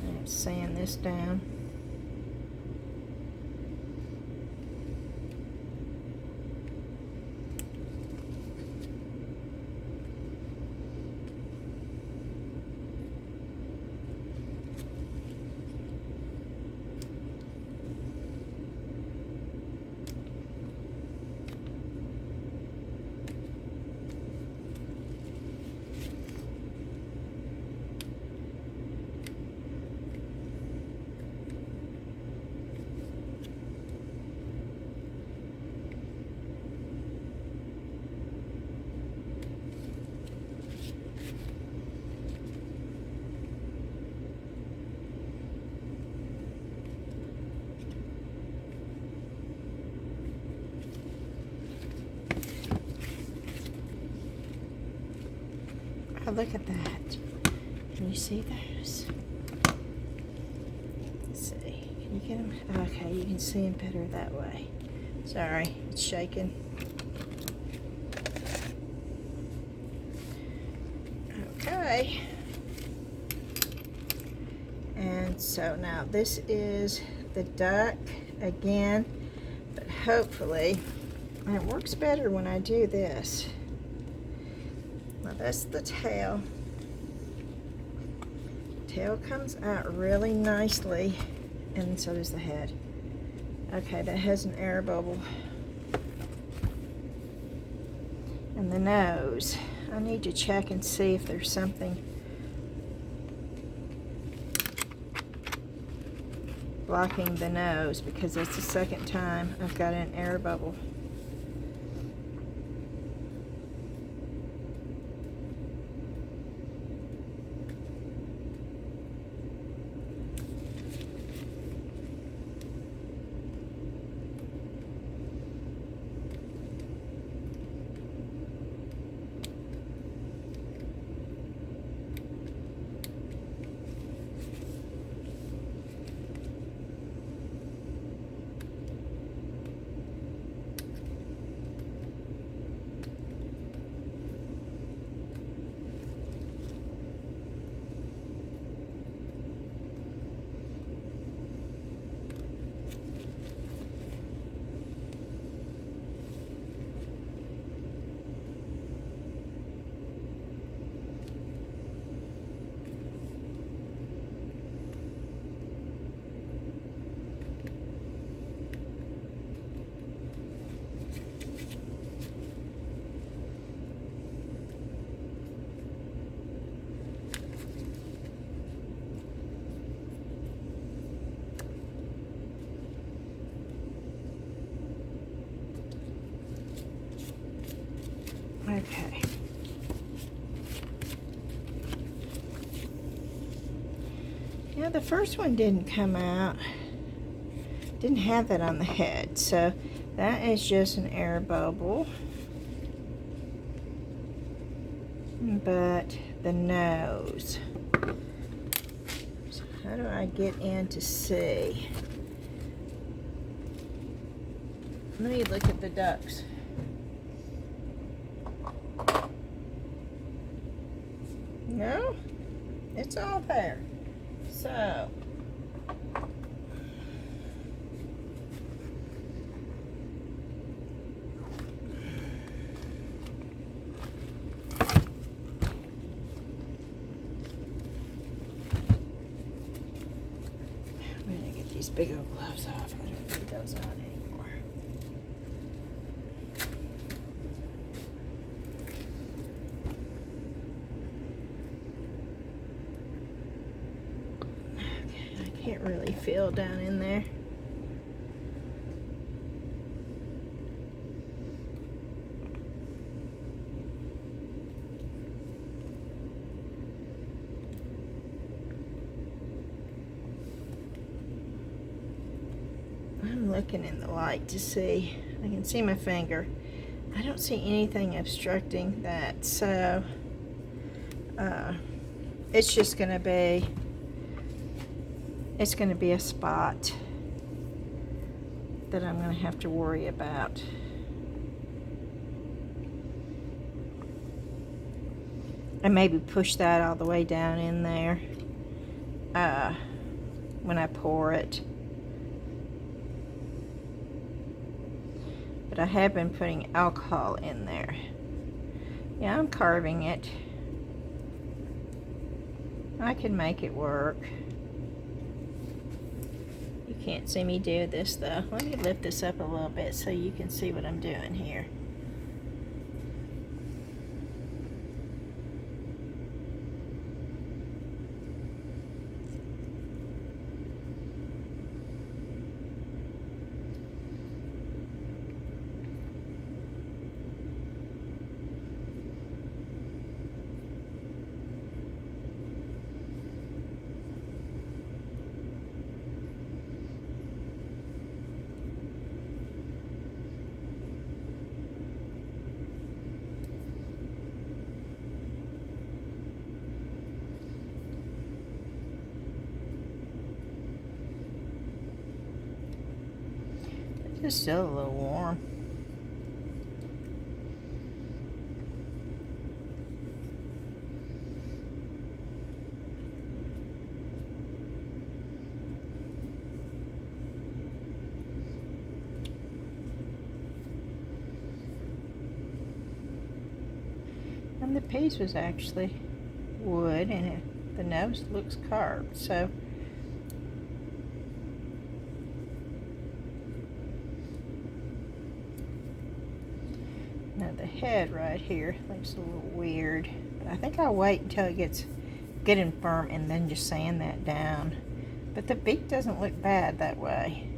I'm going to sand this down. Oh, look at that. Can you see those? Let's see. Can you get them? Okay, you can see them better that way. Sorry, it's shaking. Okay. And so now this is the duck again, but hopefully, and it works better when I do this. Now that's the tail. Tail comes out really nicely, and so does the head. Okay, that has an air bubble. And the nose, I need to check and see if there's something blocking the nose, because that's the second time I've got an air bubble. Okay. Yeah, the first one didn't come out. Didn't have that on the head, so that is just an air bubble. But the nose. So how do I get in to see? Let me look at the ducks. No, it's all there. So, I'm gonna get these big old gloves off. I don't need those on anymore. Can't really feel down in there. I'm looking in the light to see. I can see my finger. I don't see anything obstructing that, so it's just going to be a spot that I'm going to have to worry about. And maybe push that all the way down in there when I pour it. But I have been putting alcohol in there. Yeah, I'm carving it. I can make it work. Can't see me do this though. Let me lift this up a little bit so you can see what I'm doing here. It's still a little warm. And the piece was actually wood, and the nose looks carved. So now the head right here looks a little weird, but I think I'll wait until it gets good and firm and then just sand that down. But the beak doesn't look bad that way.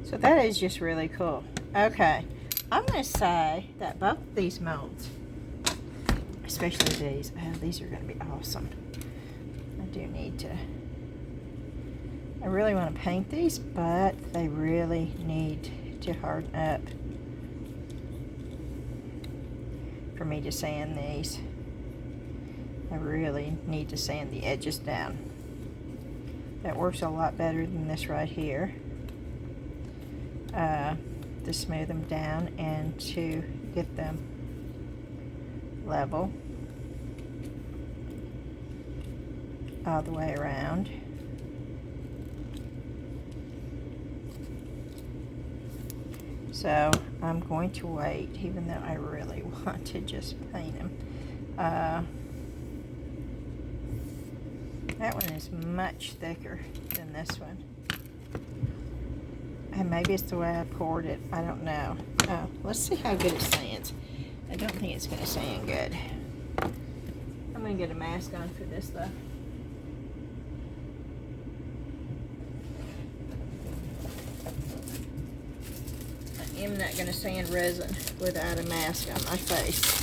So that is just really cool. Okay, I'm going to say that both of these molds, especially these are going to be awesome. I do need to, I really want to paint these, but they really need to harden up for me to sand these. I really need to sand the edges down. That works a lot better than this right here. To smooth them down and to get them level all the way around. So I'm going to wait, even though I really want to just paint them. That one is much thicker than this one. And maybe it's the way I poured it. I don't know. Let's see how good it sands. I don't think it's going to sand good. I'm going to get a mask on for this though. I am not going to sand resin without a mask on my face.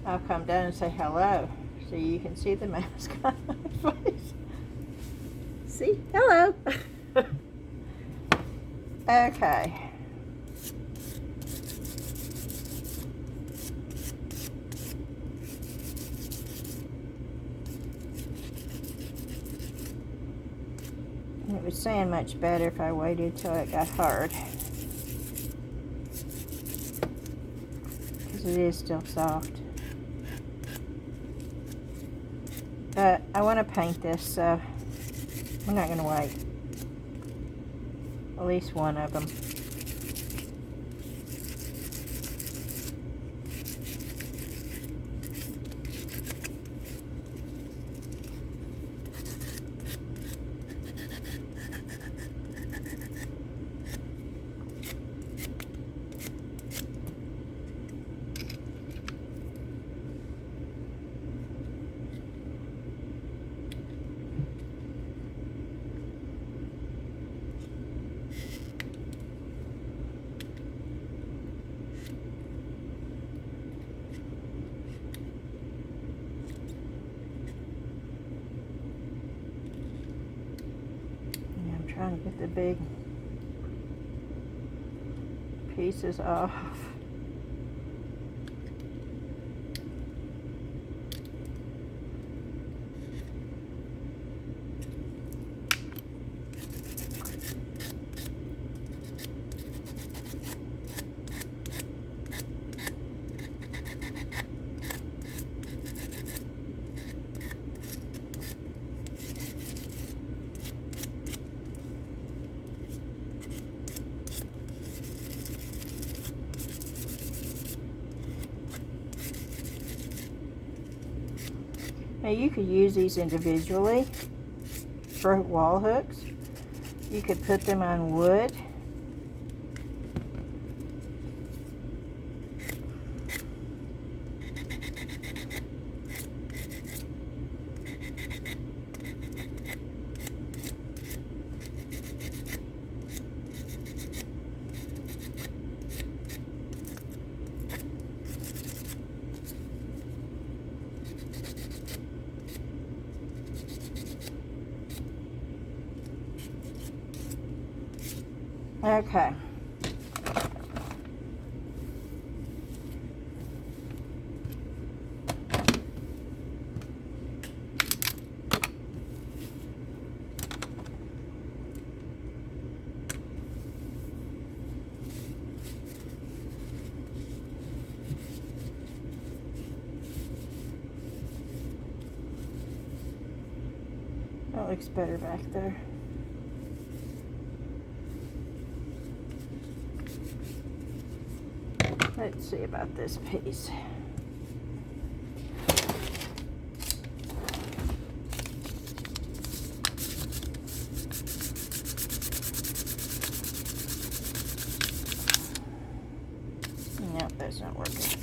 I'll come down and say hello so you can see the mask on my face. See? Hello. Okay. It would sand much better if I waited till it got hard, because it is still soft. But I want to paint this, so I'm not going to wait. At least one of them. Trying to get the big pieces off. Now you could use these individually for wall hooks. You could put them on wood. Okay. looks better back there. Let's see about this piece. Nope, that's not working.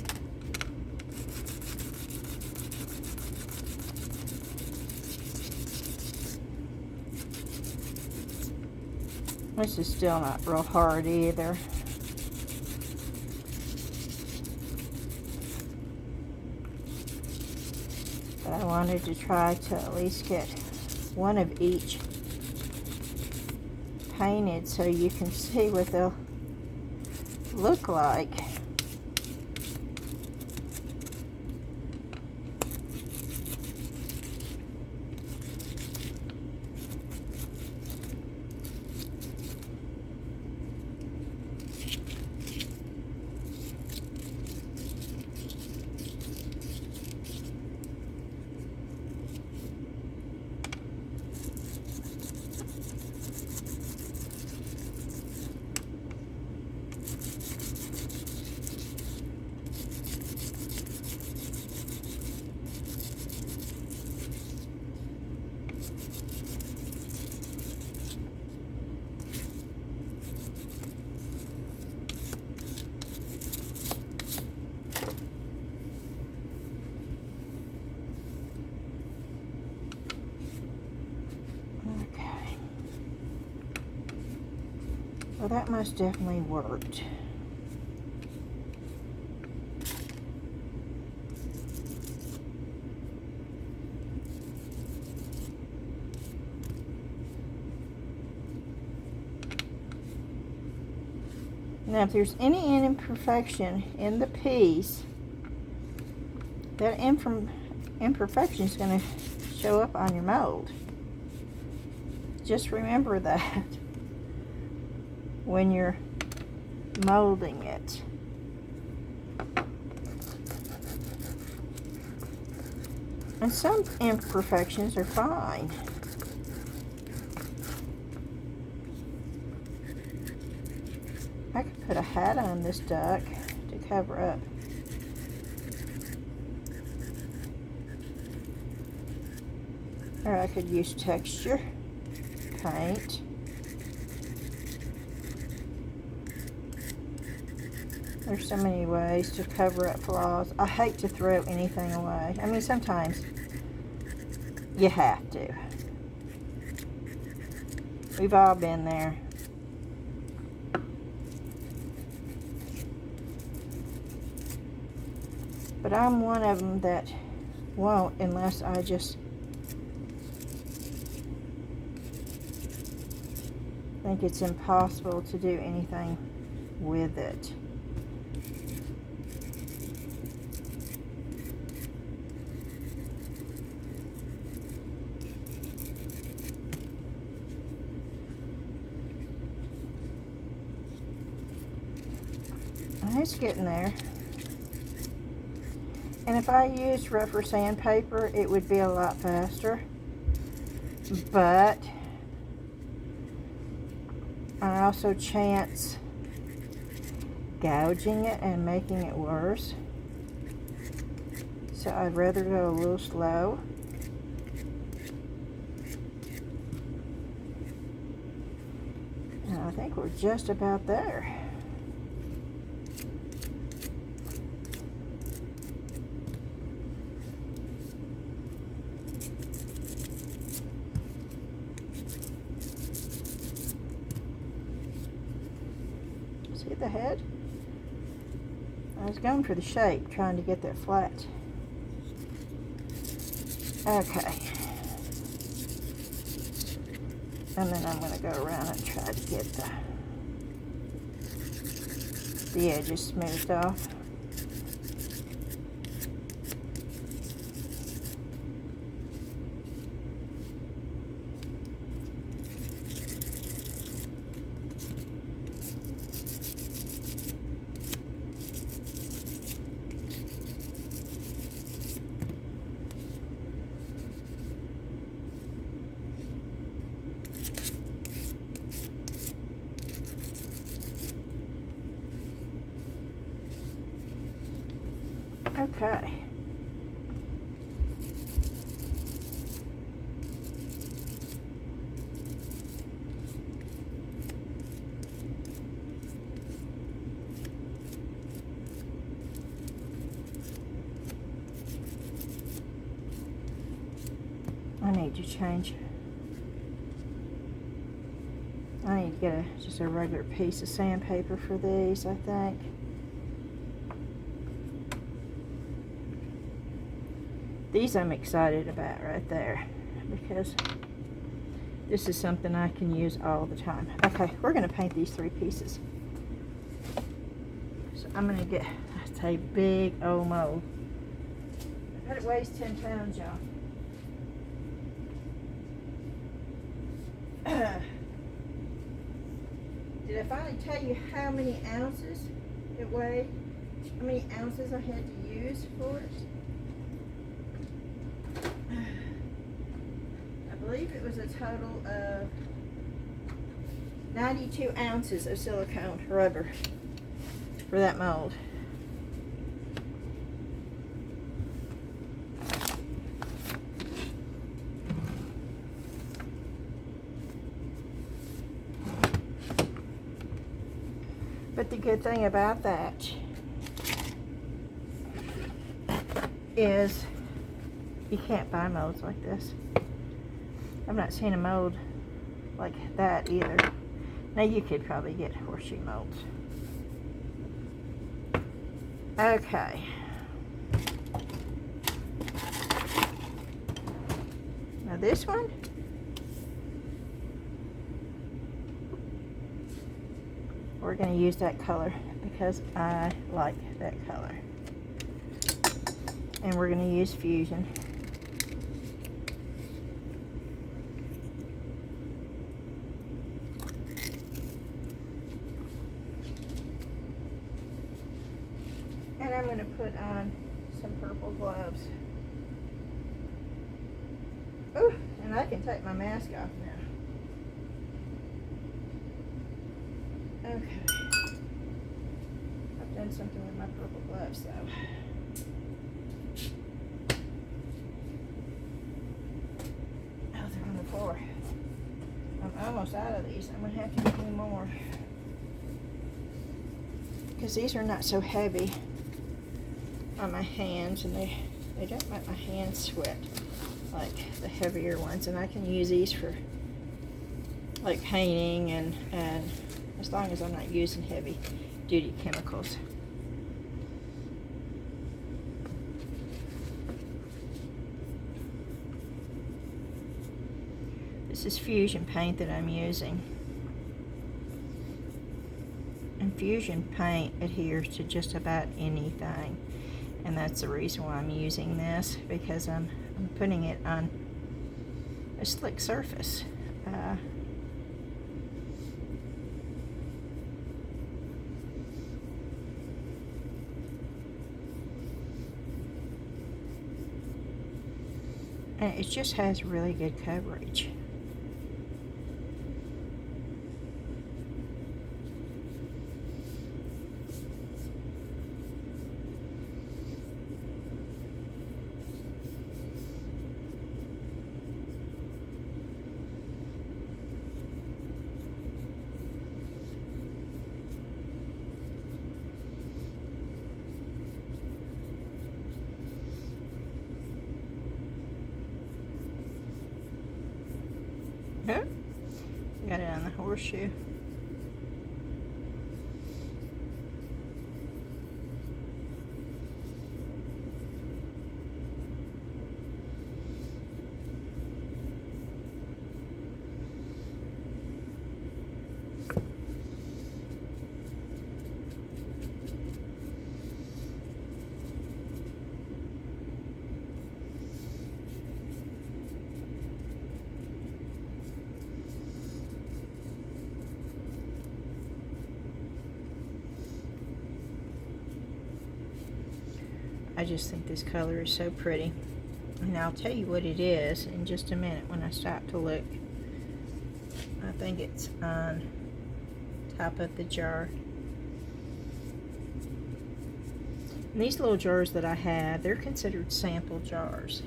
This is still not real hard either. But I wanted to try to at least get one of each painted so you can see what they'll look like. Well, that most definitely worked. Now, if there's any imperfection in the piece, that imperfection is going to show up on your mold. Just remember that when you're molding it. And some imperfections are fine. I could put a hat on this duck to cover up. Or I could use texture paint. There's so many ways to cover up flaws. I hate to throw anything away. I mean, sometimes you have to. We've all been there. But I'm one of them that won't unless I just think it's impossible to do anything with it. It's getting there. And if I used rougher sandpaper, it would be a lot faster. But I also chance gouging it and making it worse. So I'd rather go a little slow. And I think we're just about there. See the head? I was going for the shape, trying to get that flat. Okay. And then I'm going to go around and try to get the edges smoothed off. Okay. I need to change. I need to get just a regular piece of sandpaper for these, I think. These I'm excited about right there because this is something I can use all the time. Okay, we're going to paint these 3 pieces. So I'm going to get a big old mold. I bet it weighs 10 pounds, y'all. Did I finally tell you how many ounces it weighed? How many ounces I had to use for it? I believe it was a total of 92 ounces of silicone rubber for that mold. But the good thing about that is you can't buy molds like this. I've not seen a mold like that either. Now you could probably get horseshoe molds. Okay. Now this one, we're going to use that color because I like that color. And we're going to use Fusion. And I'm going to put on some purple gloves. Ooh, and I can take my mask off now. Okay. I've done something with my purple gloves though. Oh, they're on the floor. I'm almost out of these. I'm going to have to get any more. Because these are not so heavy on my hands, and they don't make my hands sweat like the heavier ones. And I can use these for like painting and as long as I'm not using heavy duty chemicals. This is Fusion paint that I'm using. And Fusion paint adheres to just about anything. And that's the reason why I'm using this, because I'm putting it on a slick surface. And it just has really good coverage. Huh? Got it on the horseshoe. I just think this color is so pretty. And I'll tell you what it is in just a minute when I stop to look. I think it's on top of the jar. And these little jars that I have, they're considered sample jars.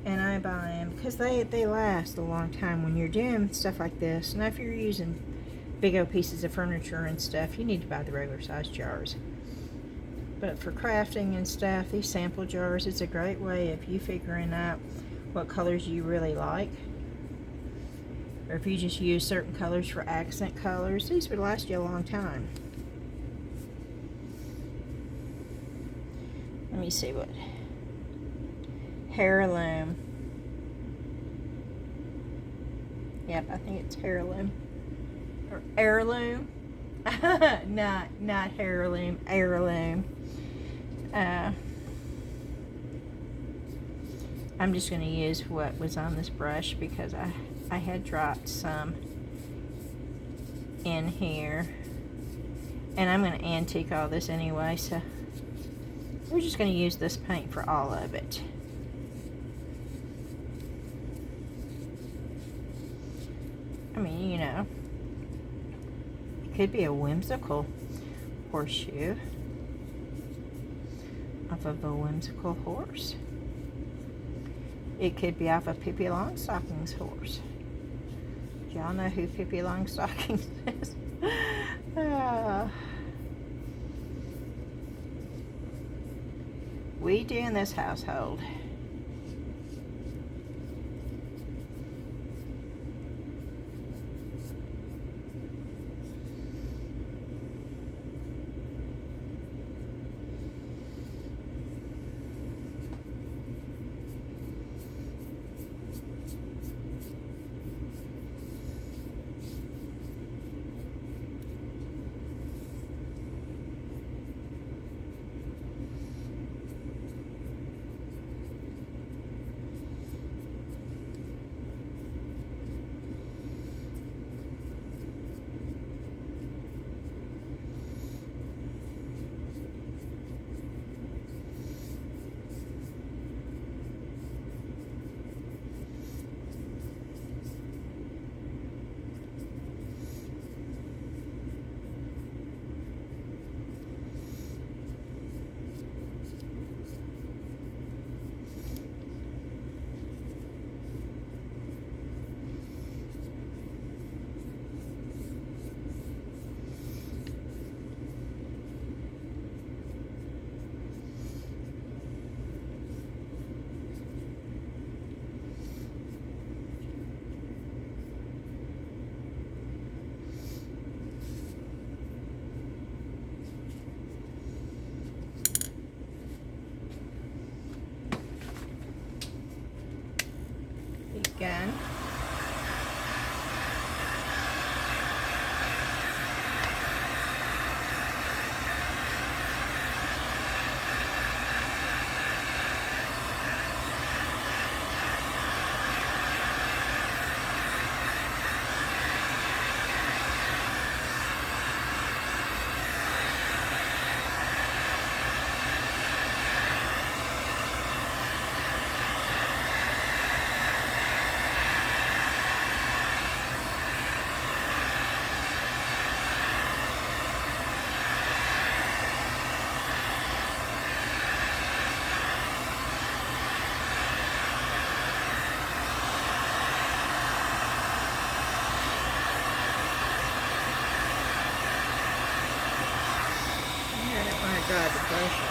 And I buy them because they last a long time when you're doing stuff like this. Now if you're using big old pieces of furniture and stuff, you need to buy the regular size jars. But for crafting and stuff, these sample jars, it's a great way of you figuring out what colors you really like. Or if you just use certain colors for accent colors, these would last you a long time. Let me see what. Heirloom. Yep, I think it's heirloom. Or heirloom. not heirloom, heirloom. I'm just going to use what was on this brush because I had dropped some in here. And I'm going to antique all this anyway, so we're just going to use this paint for all of it. I mean, you know, it could be a whimsical horseshoe off of a whimsical horse. It could be off of Pippi Longstocking's horse. Do y'all know who Pippi Longstocking is? We do in this household. Again. God, the pressure.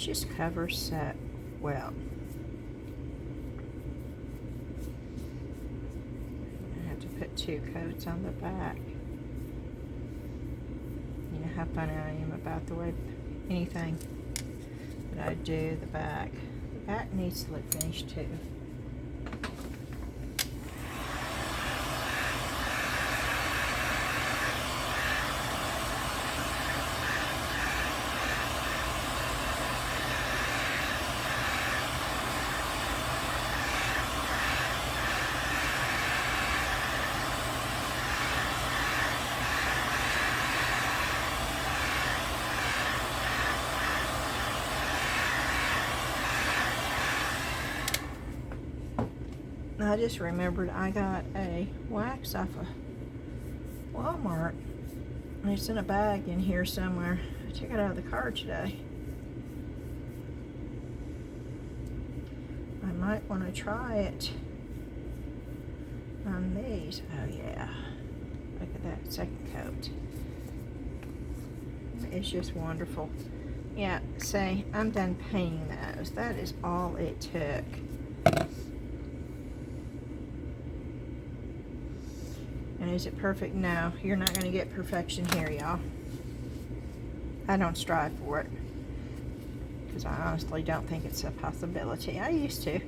just covers so well. I have to put 2 coats on the back. You know how funny I am about the way anything that I do, the back. The back needs to look finished too. I just remembered I got a wax off of Walmart. It's in a bag in here somewhere. I took it out of the car today. I might want to try it on these. Oh yeah. Look at that second coat. It's just wonderful. Yeah, see, I'm done painting those. That is all it took. And is it perfect? No, you're not going to get perfection here, y'all. I don't strive for it, because I honestly don't think it's a possibility. I used to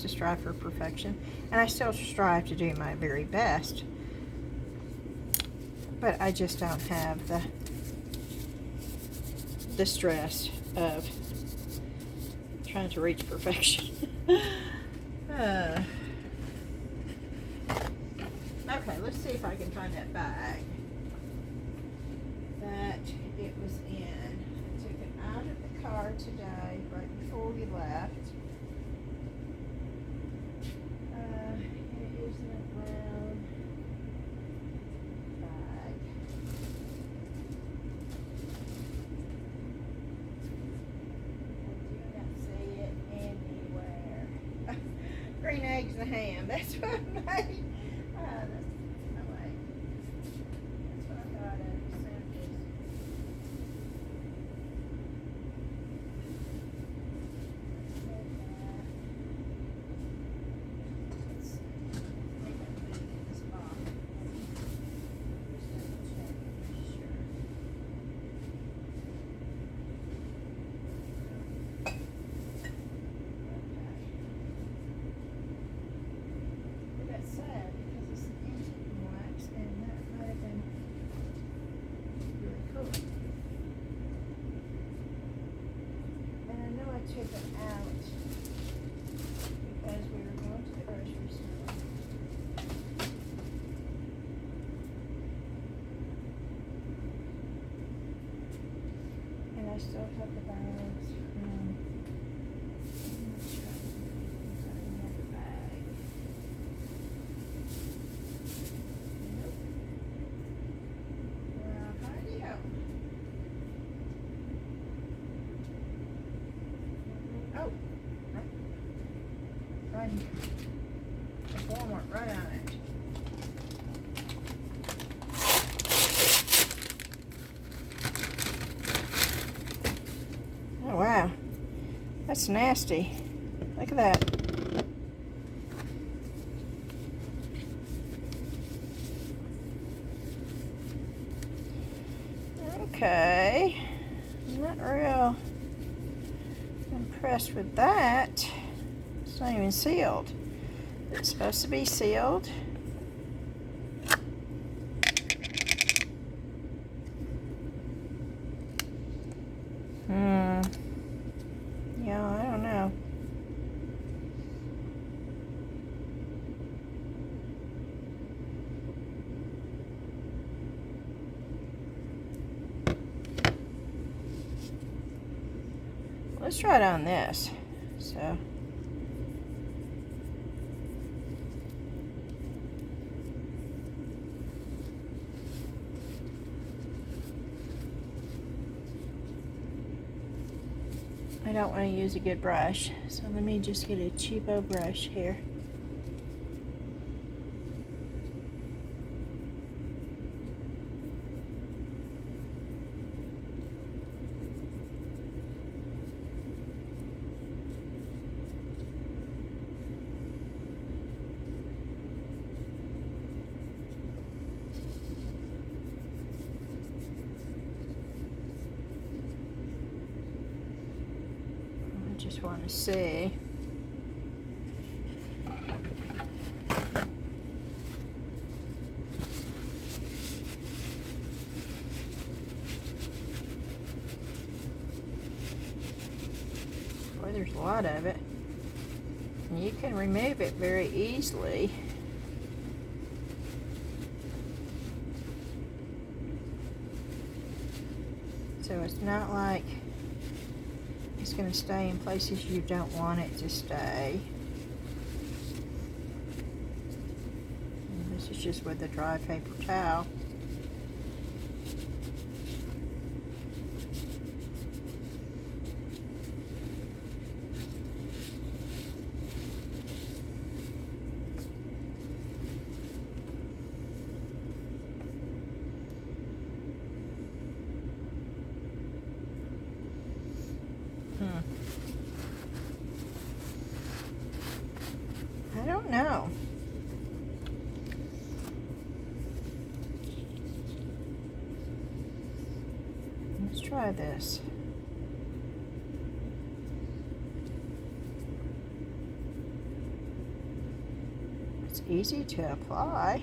strive for perfection, and I still strive to do my very best, but I just don't have the stress of trying to reach perfection. Okay, let's see if I can find that bag that it was in. I took it out of the car today, right before we left. It is in a brown bag. I do not see it anywhere. Green eggs and ham, that's what I made. Took it out because we were going to the grocery store. And I still have the bags from another bag. Nope. Well, howdy-ho. Oh, right here. The Walmart right on it. Oh wow, that's nasty. Look at that. Okay, not real impressed with that. It's not even sealed. It's supposed to be sealed. Yeah, I don't know. Let's try it on this. So I don't want to use a good brush, so let me just get a cheapo brush here. just want to see. Boy, there's a lot of it. And you can remove it very easily. So it's not like it's going to stay in places you don't want it to stay. And this is just with a dry paper towel. I don't know. Let's try this. It's easy to apply.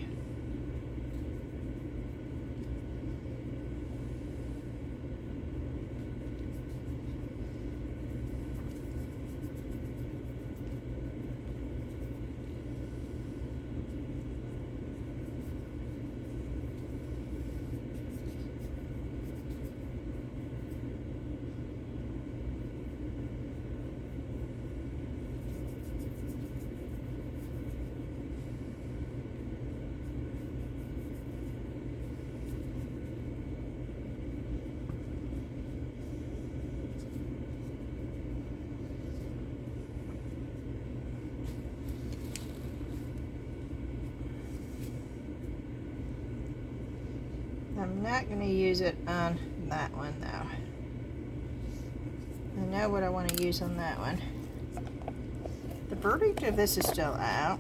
I'm not going to use it on that one though. I know what I want to use on that one. The verdict of this is still out.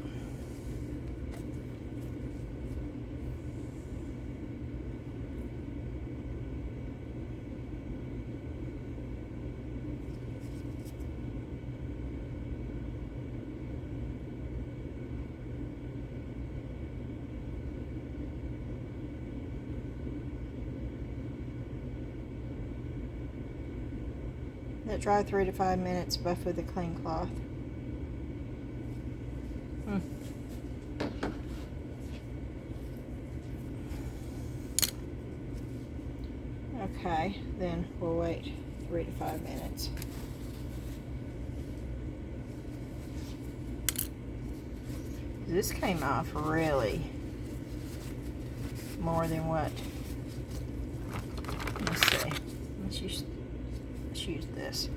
Let dry 3 to 5 minutes, buff with a clean cloth. Okay, then we'll wait 3 to 5 minutes. This came off really more than what. Let's see. Let's use this.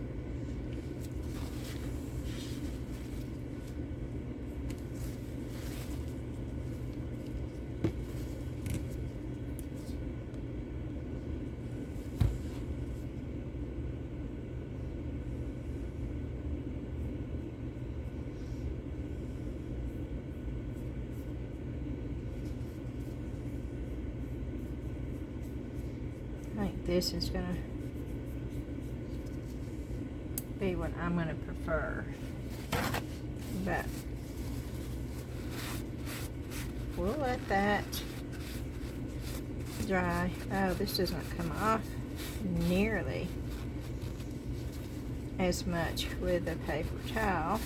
I think this is going to be what I'm going to prefer, but we'll let that dry. Oh, this doesn't come off nearly as much with a paper towel.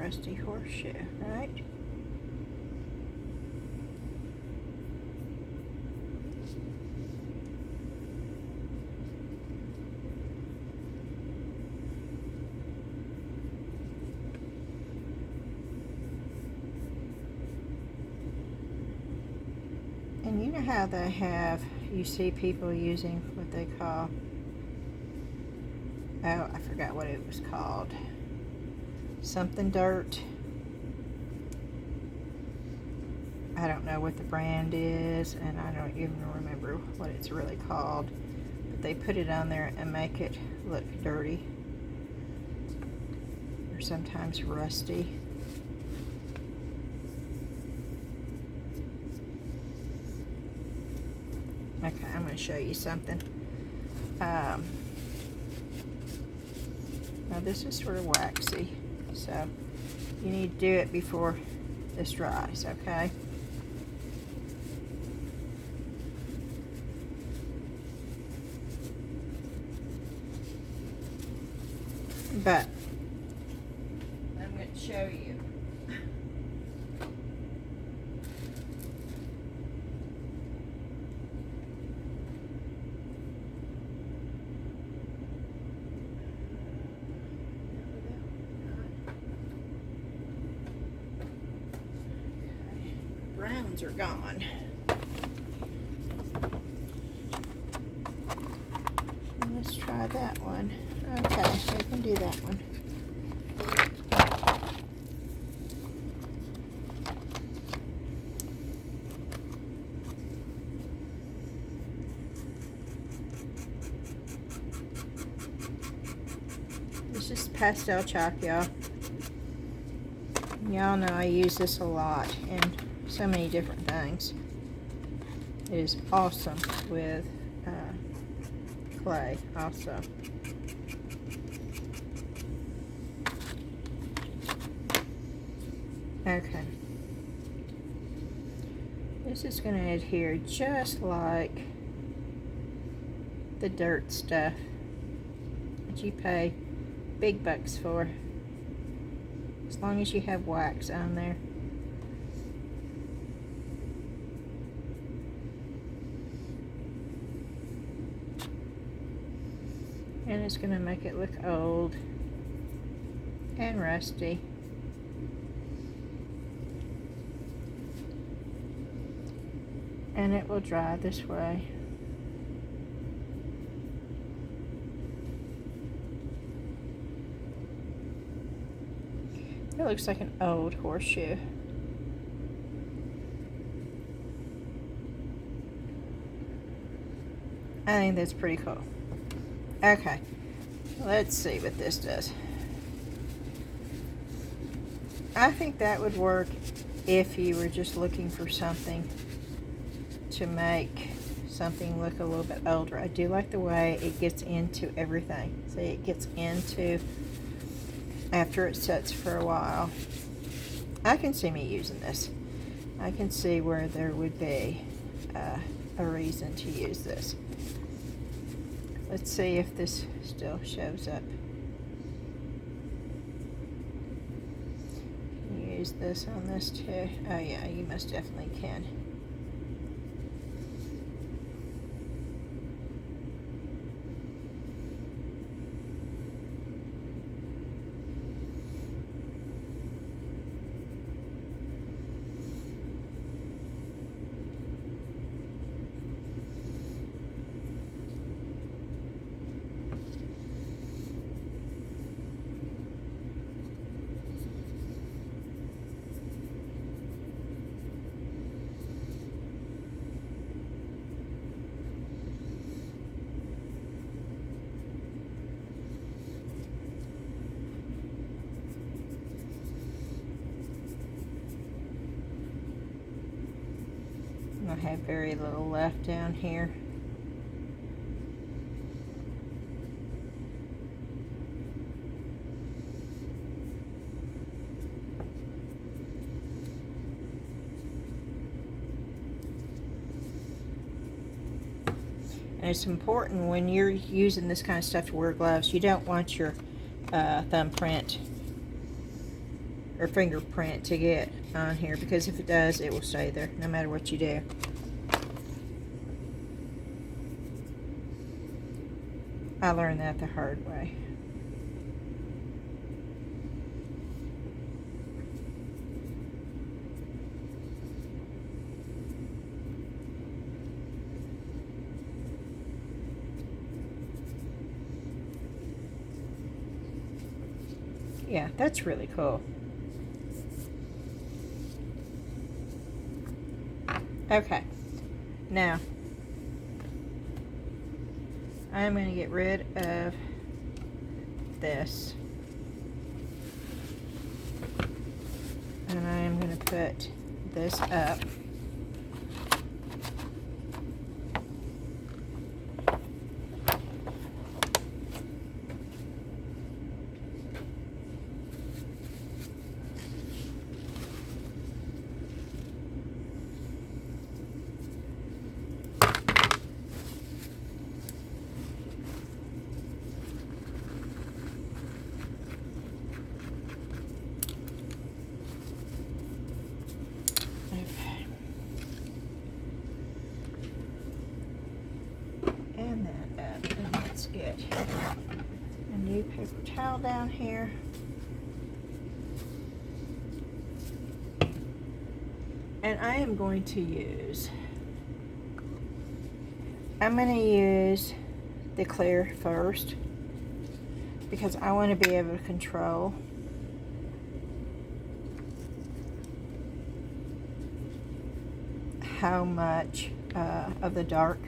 rusty horseshoe, right? And you know how they have, you see people using what they call, oh, I forgot what it was called. Something dirt. I don't know what the brand is, and I don't even remember what it's really called. But they put it on there and make it look dirty, or sometimes rusty. Okay, I'm going to show you something. Now this is sort of waxy, so you need to do it before this dries, okay? But I'm going to show you. Browns are gone. Let's try that one. Okay, we can do that one. This is pastel chalk, y'all. Y'all know I use this a lot in so many different things. It is awesome with clay also. Okay. This is going to adhere just like the dirt stuff that you pay big bucks for, as long as you have wax on there. And it's going to make it look old and rusty. And it will dry this way. It looks like an old horseshoe. I think that's pretty cool. Okay, let's see what this does. I think that would work if you were just looking for something to make something look a little bit older. I do like the way it gets into everything. See, it gets into after it sets for a while. I can see me using this. I can see where there would be a reason to use this. Let's see if this still shows up. Can you use this on this too? Oh yeah, you most definitely can. I have very little left down here. And it's important when you're using this kind of stuff to wear gloves, you don't want your thumbprint or fingerprint to get on here, because if it does, it will stay there no matter what you do. I learned that the hard way. Yeah, that's really cool. Okay, now I'm going to get rid of this, and I am going to put this up. And that up, and let's get a new paper towel down here. And I am going to use, I'm going to use the clear first, because I want to be able to control how much of the dark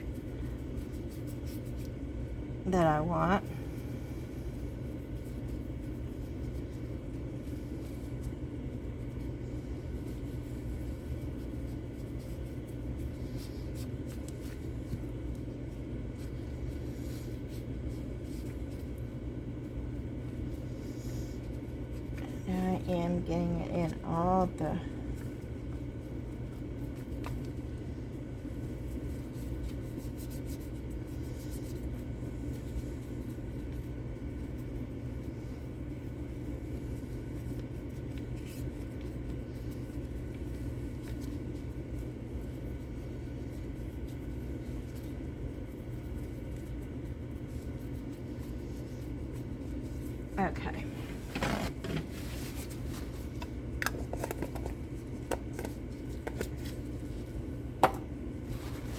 that I want. I am getting it in all the okay.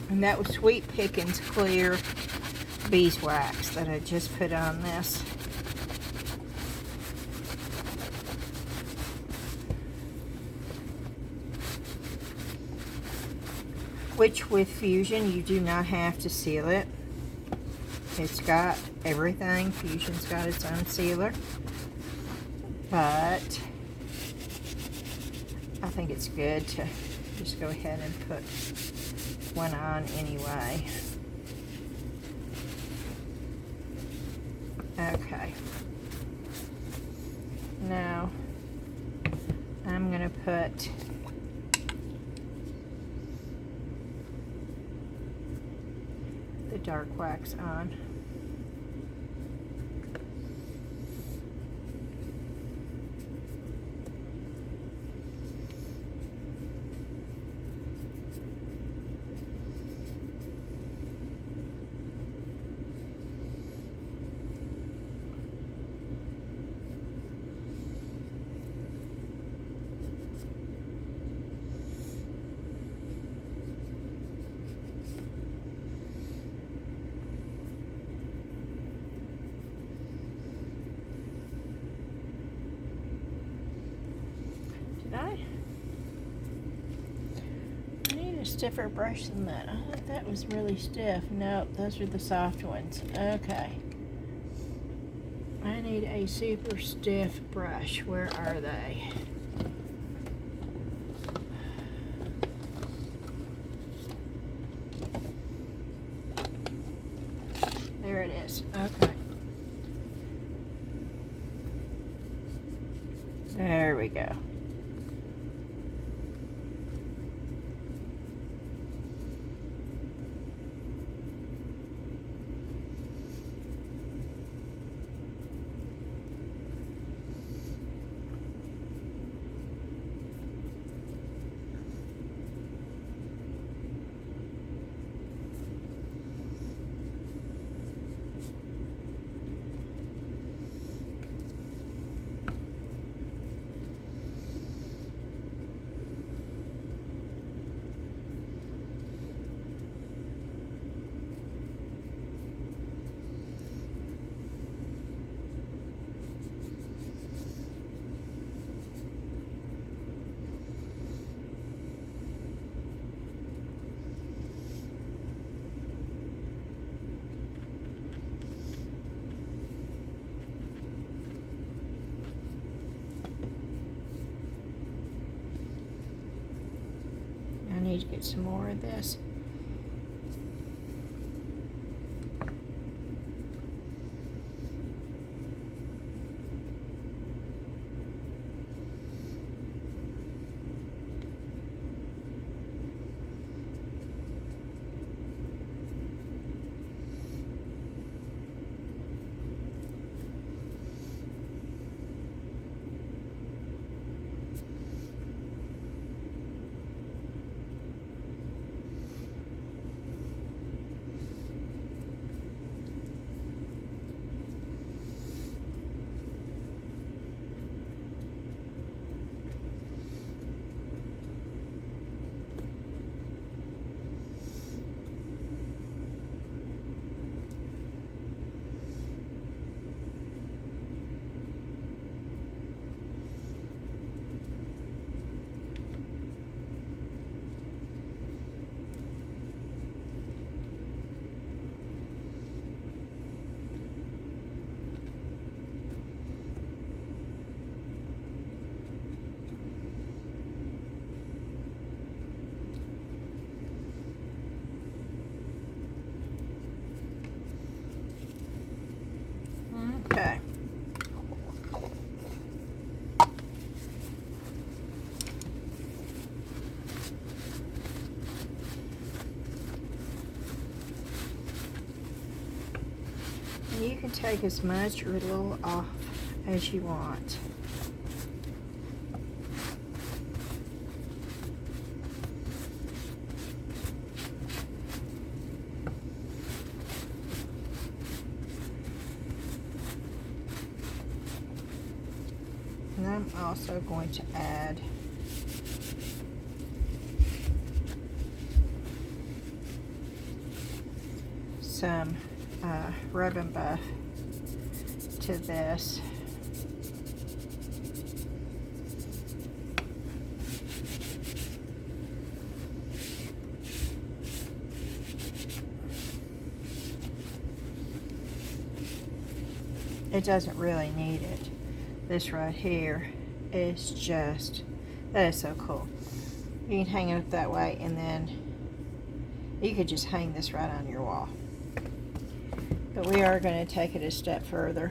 And that was Sweet Pickins Clear Beeswax that I just put on this. Which with Fusion, you do not have to seal it. It's got everything. Fusion's got its own sealer. But I think it's good to just go ahead and put one on anyway. Okay. Now I'm going to put the dark wax on. I need a stiffer brush than that. I thought that was really stiff. Nope, those are the soft ones. Okay. I need a super stiff brush. Where are they? There it is. Okay. There we go. need to get some more of this. Okay. And you can take as much or little off as you want. And I'm also going to add some rub and buff to this. It doesn't really need it. This right here is just, that is so cool. You can hang it up that way, and then you could just hang this right on your wall. But we are going to take it a step further.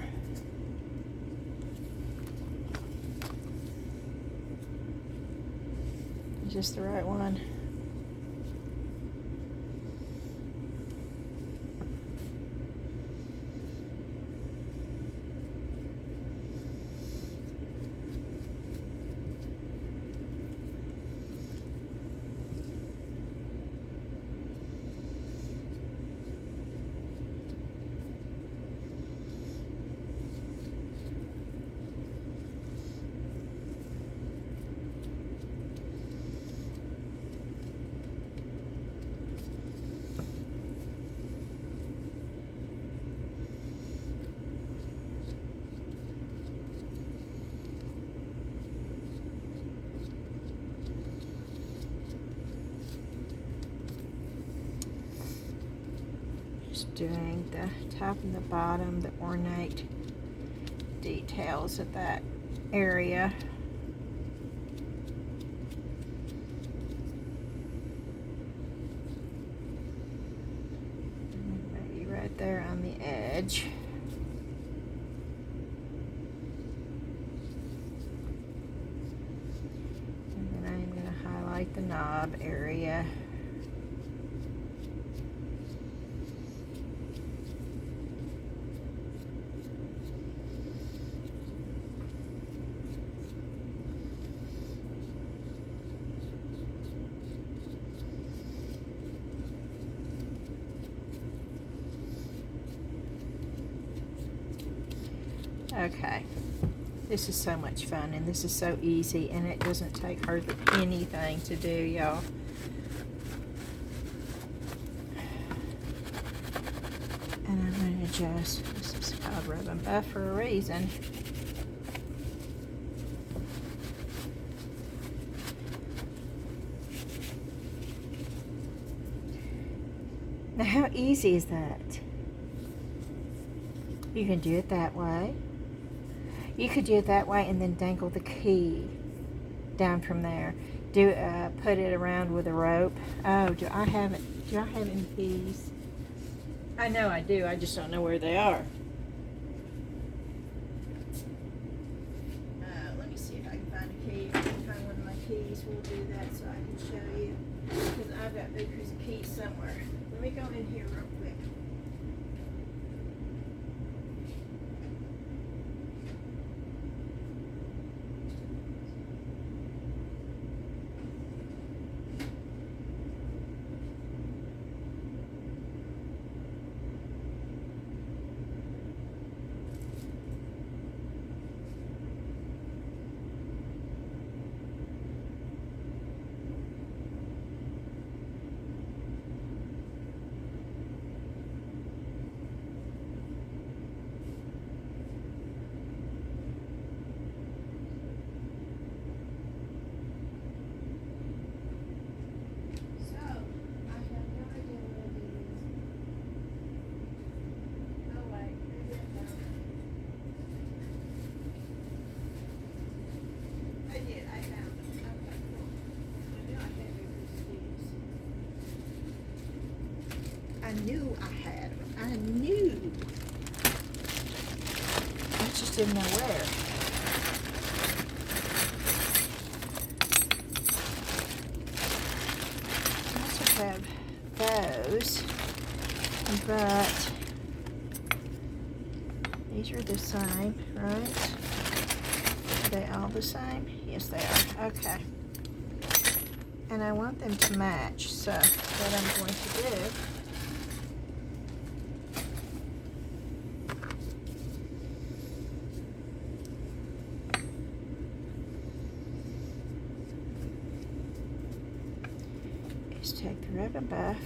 Is this the right one? Doing the top and the bottom, the ornate details of that area. Maybe right there on the edge. And then I'm going to highlight the knob area. Okay, this is so much fun, and this is so easy, and it doesn't take hardly anything to do, y'all. And I'm going to just, this is called rub and buff for a reason. Now, how easy is that? You can do it that way. You could do it that way and then dangle the key down from there. put it around with a rope. Oh, do I have any keys? I know I do, I just don't know where they are. Let me see if I can find a key. If I can find one of my keys, we'll do that so I can show you. Because I've got Buku's keys somewhere. Let me go in here real quick. I knew I had them. I knew. I just didn't know where. I also have those, but these are the same, right? Are they all the same? Yes, they are. Okay. And I want them to match, so what I'm going to do is take the ribbon buff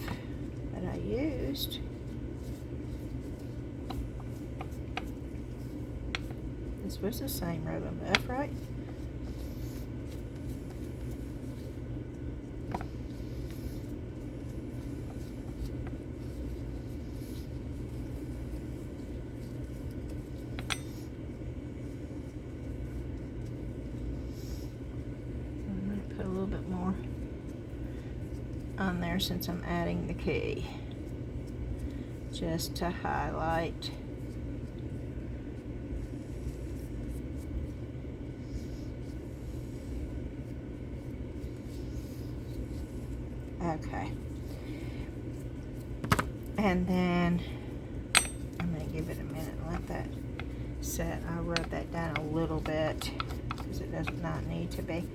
that I used, this was the same ribbon buff, right? Put a little bit more on there since I'm adding the key, just to highlight. Okay, and then I'm going to give it a minute and let that set. I'll rub that down a little bit because it does not need to be.